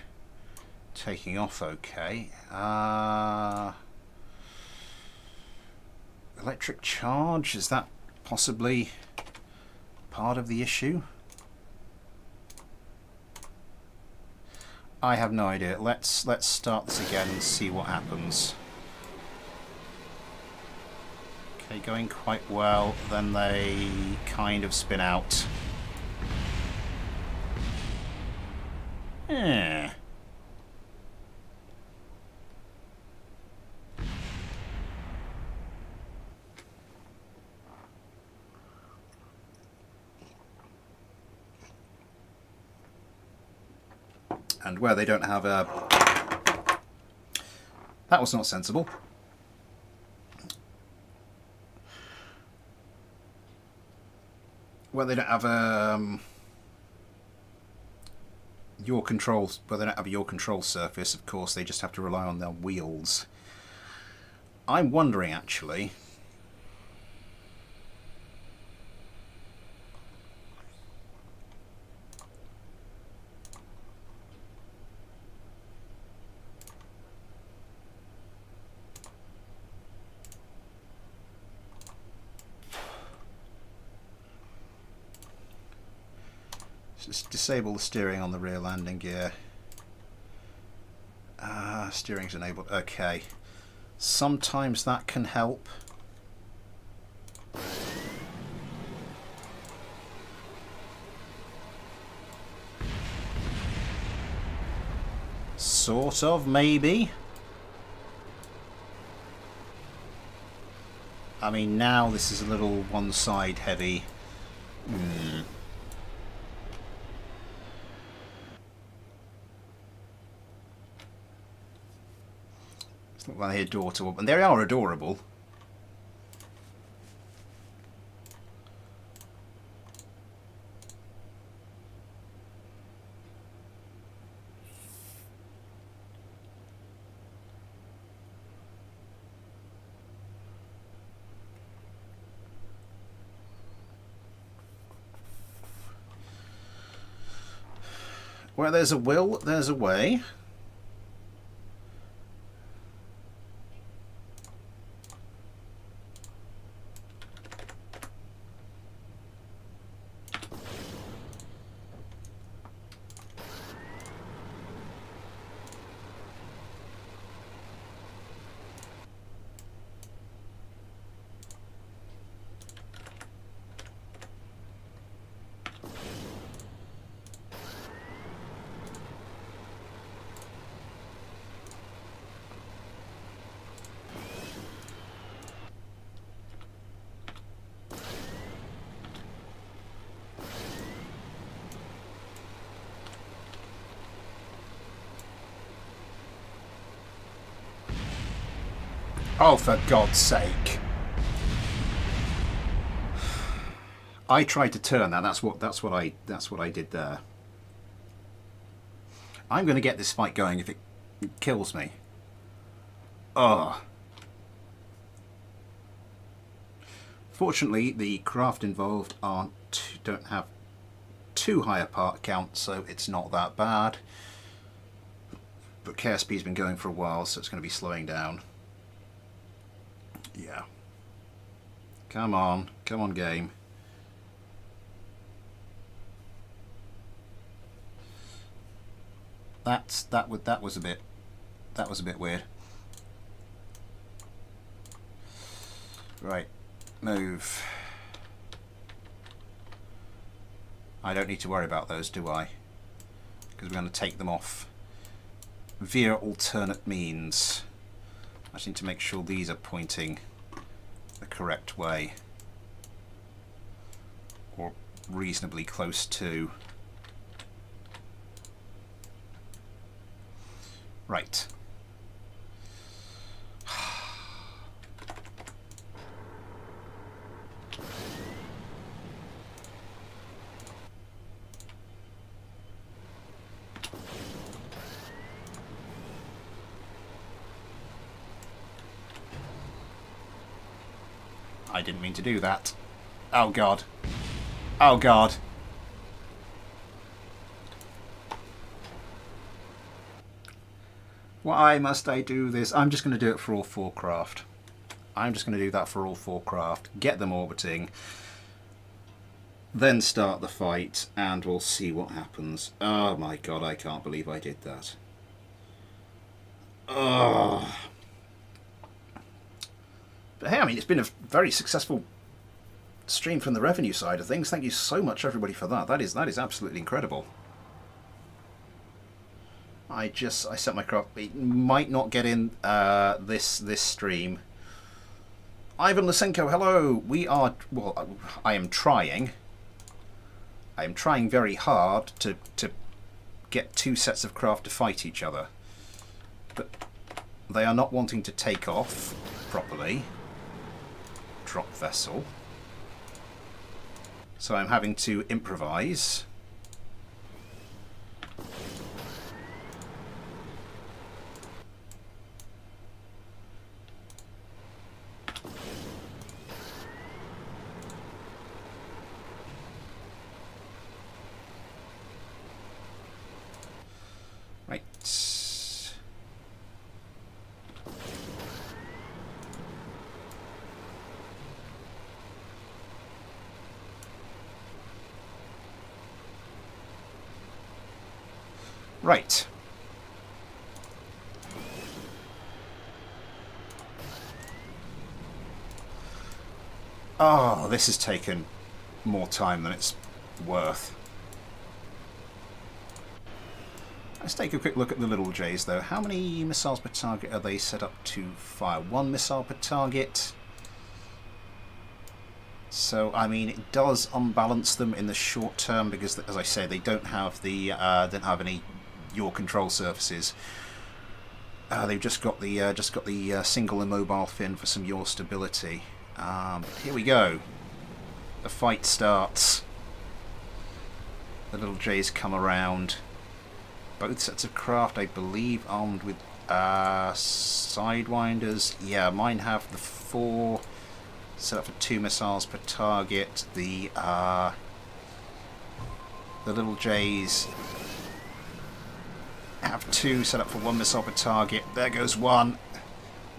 A: taking off okay. Electric charge, is that possibly part of the issue? I have no idea. Let's start this again and see what happens. Okay, going quite well, then they kind of spin out. Yeah. And where they don't have a... That was not sensible. Where they don't have your control, where they don't have your control surface, of course, they just have to rely on their wheels. I'm wondering, actually... Just disable the steering on the rear landing gear. Steering's enabled. Okay. Sometimes that can help. Sort of, maybe. I mean, now this is a little one-side heavy. It's not like they're adorable, and they are adorable. Where there's a will, there's a way. Oh, for God's sake! I tried to turn that. That's what I did there. I'm going to get this fight going if it kills me. Ugh. Fortunately, the craft involved don't have too high a part count, so it's not that bad. But KSP's been going for a while, so it's going to be slowing down. Yeah. Come on game. That was a bit weird. Right, move. I don't need to worry about those, do I? Because we're going to take them off via alternate means. I just need to make sure these are pointing the correct way, or reasonably close to. Right. I didn't mean to do that. Oh God. Oh God. Why must I do this? I'm just going to do it for all 4 craft. I'm just going to do that for all 4 craft. Get them orbiting. Then start the fight and we'll see what happens. Oh my God, I can't believe I did that. Oh. But hey, I mean, it's been a very successful stream from the revenue side of things. Thank you so much, everybody, for that. That is absolutely incredible. I set my craft. It might not get in this stream. Ivan Lysenko, hello. We are. Well, I am trying. I am trying very hard to get 2 sets of craft to fight each other, but they are not wanting to take off properly. Drop vessel. So I'm having to improvise. Right. Right. Oh, this has taken more time than it's worth. Let's take a quick look at the little J's though. How many missiles per target are they set up to fire? 1 missile per target. So I mean, it does unbalance them in the short term because, as I say, they don't have the don't have any yaw control surfaces. They've just got the single and mobile fin for some yaw stability. Here we go. The fight starts. The little J's come around. Both sets of craft, I believe, armed with sidewinders. Yeah, mine have the 4 set up for 2 missiles per target. The little J's Have 2 set up for 1 missile per target. There goes 1.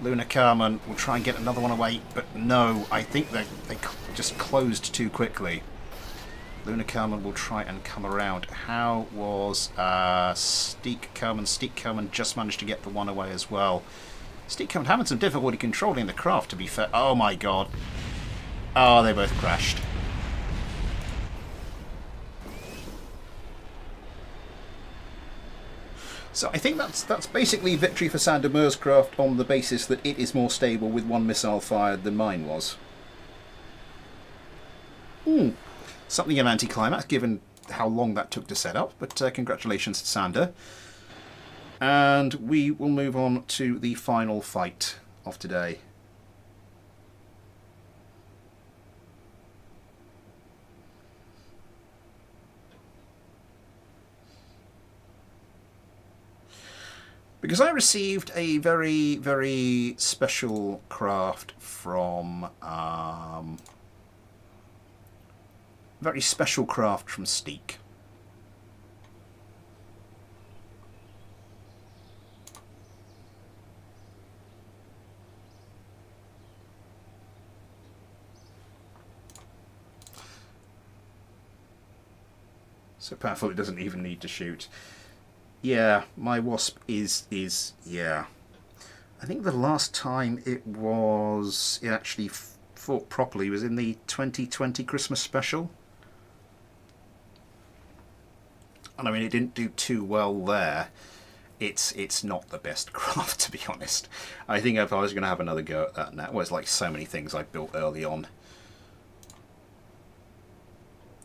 A: Lunar Carmen will try and get another one away, but no, I think they just closed too quickly. Lunar Carmen will try and come around. How was Steak Carmen? Steak Carmen just managed to get the one away as well. Steak Carmen having some difficulty controlling the craft, to be fair. Oh my god. Oh, they both crashed. So I think that's basically victory for Sander Meur's craft on the basis that it is more stable with 1 missile fired than mine was. Something of an anticlimax given how long that took to set up, but congratulations to Sander. And we will move on to the final fight of today. Because I received a very, very special craft from Steak. So powerful it doesn't even need to shoot. Yeah, my Wasp is yeah. I think the last time it actually fought properly was in the 2020 Christmas special. And I mean, it didn't do too well there. It's not the best craft, to be honest. I think if I was going to have another go at that now, well, it's like so many things I built early on.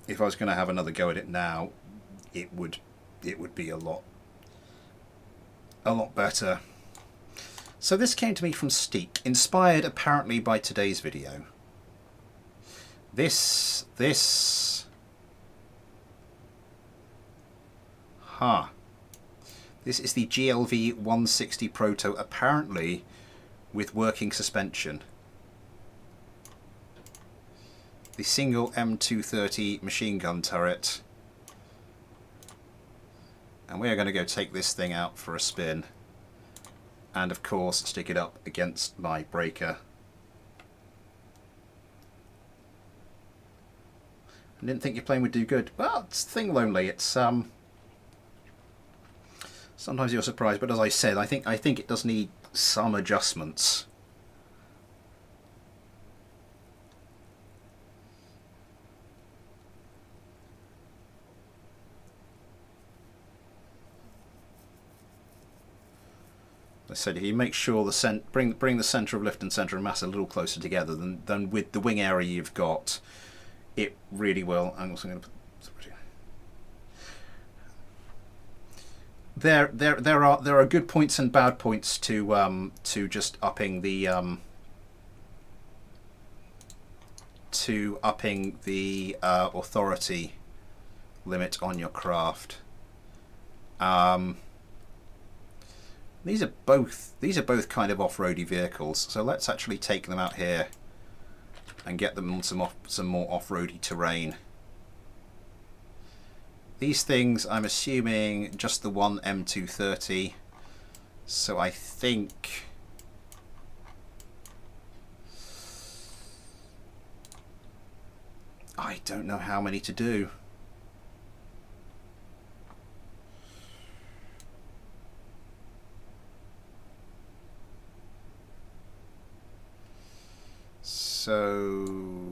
A: If I was going to have another go at it now, it would be a lot better. So this came to me from Steak, inspired apparently by today's video. This is the GLV 160 Proto, apparently with working suspension. The single M230 machine gun turret. And we are going to go take this thing out for a spin. And of course stick it up against my breaker. I didn't think your plane would do good. Well, it's thing lonely. It's sometimes you're surprised, but as I said, I think it does need some adjustments. I said, if you make sure bring the centre of lift and centre of mass a little closer together than with the wing area you've got, it really will. I'm also going to put there are good points and bad points to just upping the authority limit on your craft. These are both kind of off-roady vehicles, so let's actually take them out here and get them on some more off-roady terrain. These things, I'm assuming just the one M230, so I think I don't know how many to do. So,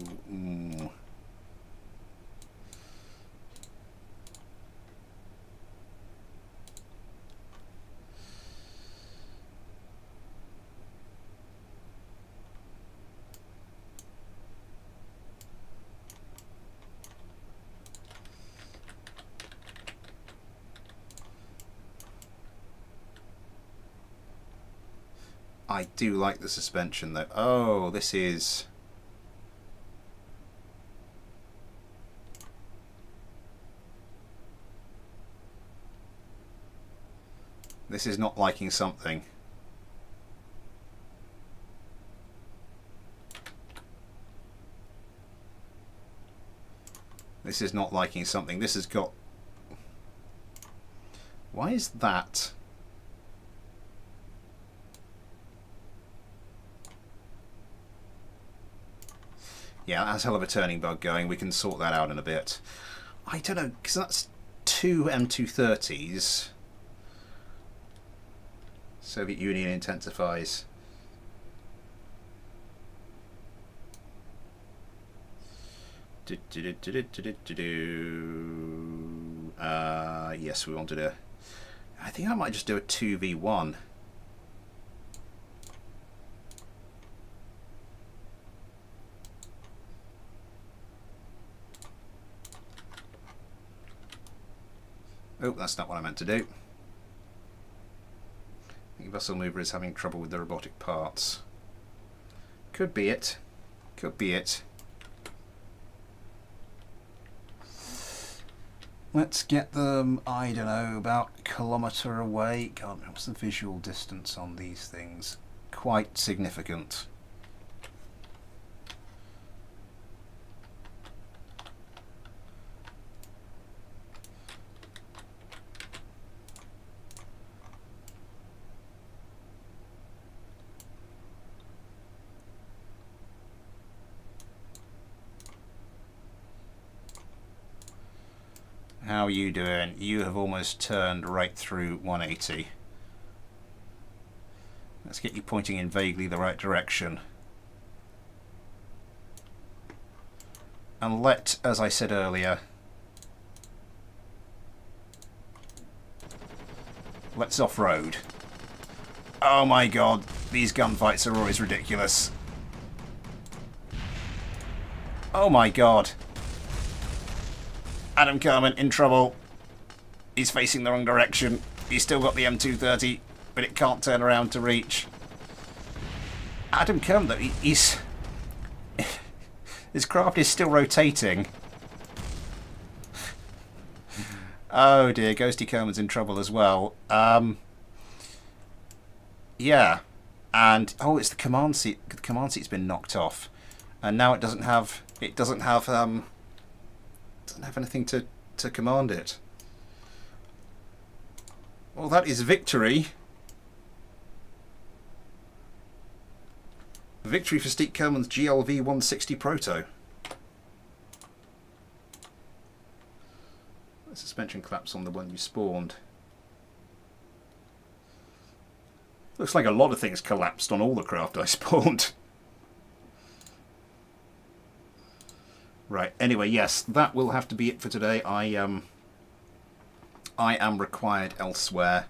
A: I do like the suspension though. Oh, this is... This is not liking something. This is not liking something. This has got... Why is that Yeah, that's a hell of a turning bug going. We can sort that out in a bit. I don't know, because that's 2 M230s. Soviet Union intensifies. Yes, we wanted a... I think I might just do a 2v1. Oh, that's not what I meant to do. I think Vessel Mover is having trouble with the robotic parts. Could be it. Could be it. Let's get them, I don't know, about a kilometre away. God, what's the visual distance on these things? Quite significant. How are you doing? You have almost turned right through 180. Let's get you pointing in vaguely the right direction. And let, as I said earlier, let's off-road. Oh my god, these gunfights are always ridiculous. Oh my god. Adam Kerman in trouble. He's facing the wrong direction. He's still got the M230, but it can't turn around to reach. Adam Kerman, though, he's... his craft is still rotating. Oh dear, Ghosty Kerman's in trouble as well. Yeah. And, oh, it's the command seat. The command seat's been knocked off. And now it doesn't have anything to command it. Well, that is victory. Victory for Steve Kerman's GLV 160 Proto. The suspension claps on the one you spawned. Looks like a lot of things collapsed on all the craft I spawned. Right, anyway, yes, that will have to be it for today. I am required elsewhere.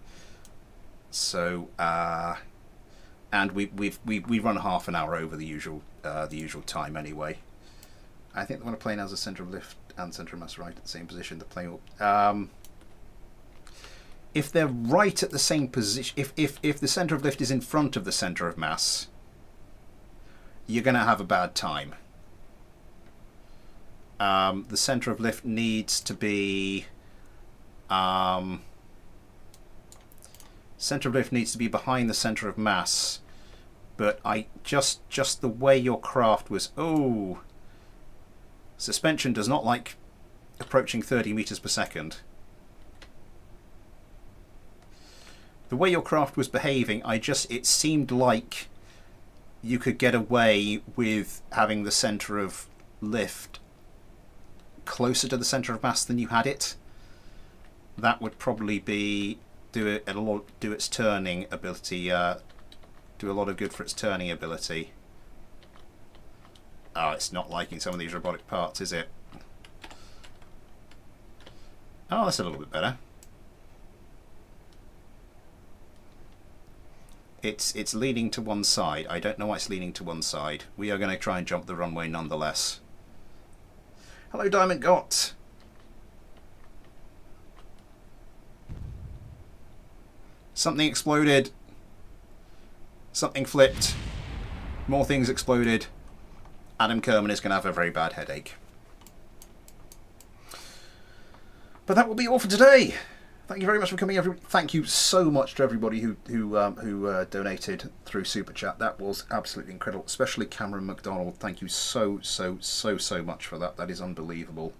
A: So, and we run half an hour over the usual time anyway. I think when a plane has a centre of lift and centre of mass right at the same position, the plane will, if they're right at the same position, if the centre of lift is in front of the centre of mass, you're going to have a bad time. The centre of lift needs to be centre of lift needs to be behind the centre of mass, but just the way your craft was, oh, suspension does not like approaching 30 meters per second. The way your craft was behaving, it seemed like you could get away with having the centre of lift closer to the centre of mass than you had it. That would probably do its turning ability, do a lot of good for its turning ability. Oh, it's not liking some of these robotic parts, is it? Oh, that's a little bit better. It's leaning to one side. I don't know why it's leaning to one side. We are going to try and jump the runway nonetheless. Hello, Diamond Got. Something exploded. Something flipped. More things exploded. Adam Kerman is going to have a very bad headache. But that will be all for today. Thank you very much for coming, everybody. Thank you so much to everybody who donated through Super Chat. That was absolutely incredible, especially Cameron McDonald. Thank you so much for that. That is unbelievable.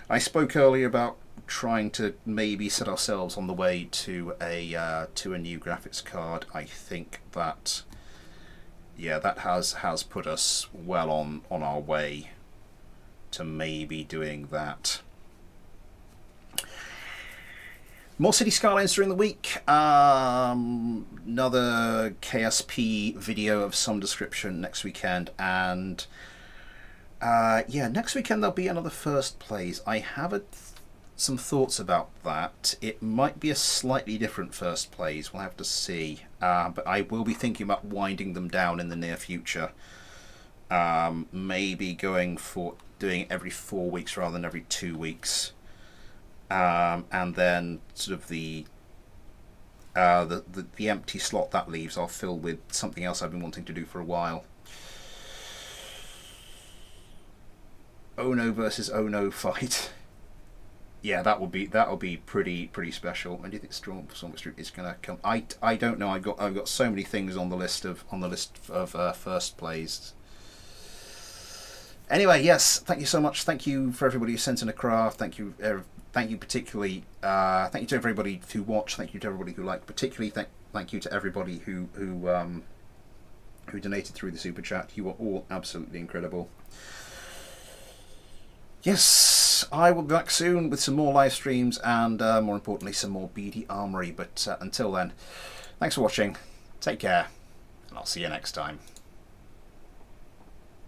A: I spoke earlier about trying to maybe set ourselves on the way to a new graphics card. I think that yeah, that has put us well on our way to maybe doing that. More City Skylines during the week. Another KSP video of some description next weekend, and yeah, next weekend there'll be another first plays. I have some thoughts about that. It might be a slightly different first plays. We'll have to see. But I will be thinking about winding them down in the near future. Maybe going for doing it every 4 weeks rather than every 2 weeks. And then sort of the empty slot that leaves I'll fill with something else I've been wanting to do for a while. Ono versus Ono fight. Yeah, that'll be pretty special. When do you think Storm Street is going to come? I don't know. I've got so many things on the list of first plays. Anyway, yes, thank you so much. Thank you for everybody who sent in a craft. Thank you particularly. Thank you to everybody who watched. Thank you to everybody who liked. Particularly thank you to everybody who donated through the super chat. You were all absolutely incredible. Yes, I will be back soon with some more live streams and more importantly some more BD Armory. But until then, thanks for watching. Take care, and I'll see you next time.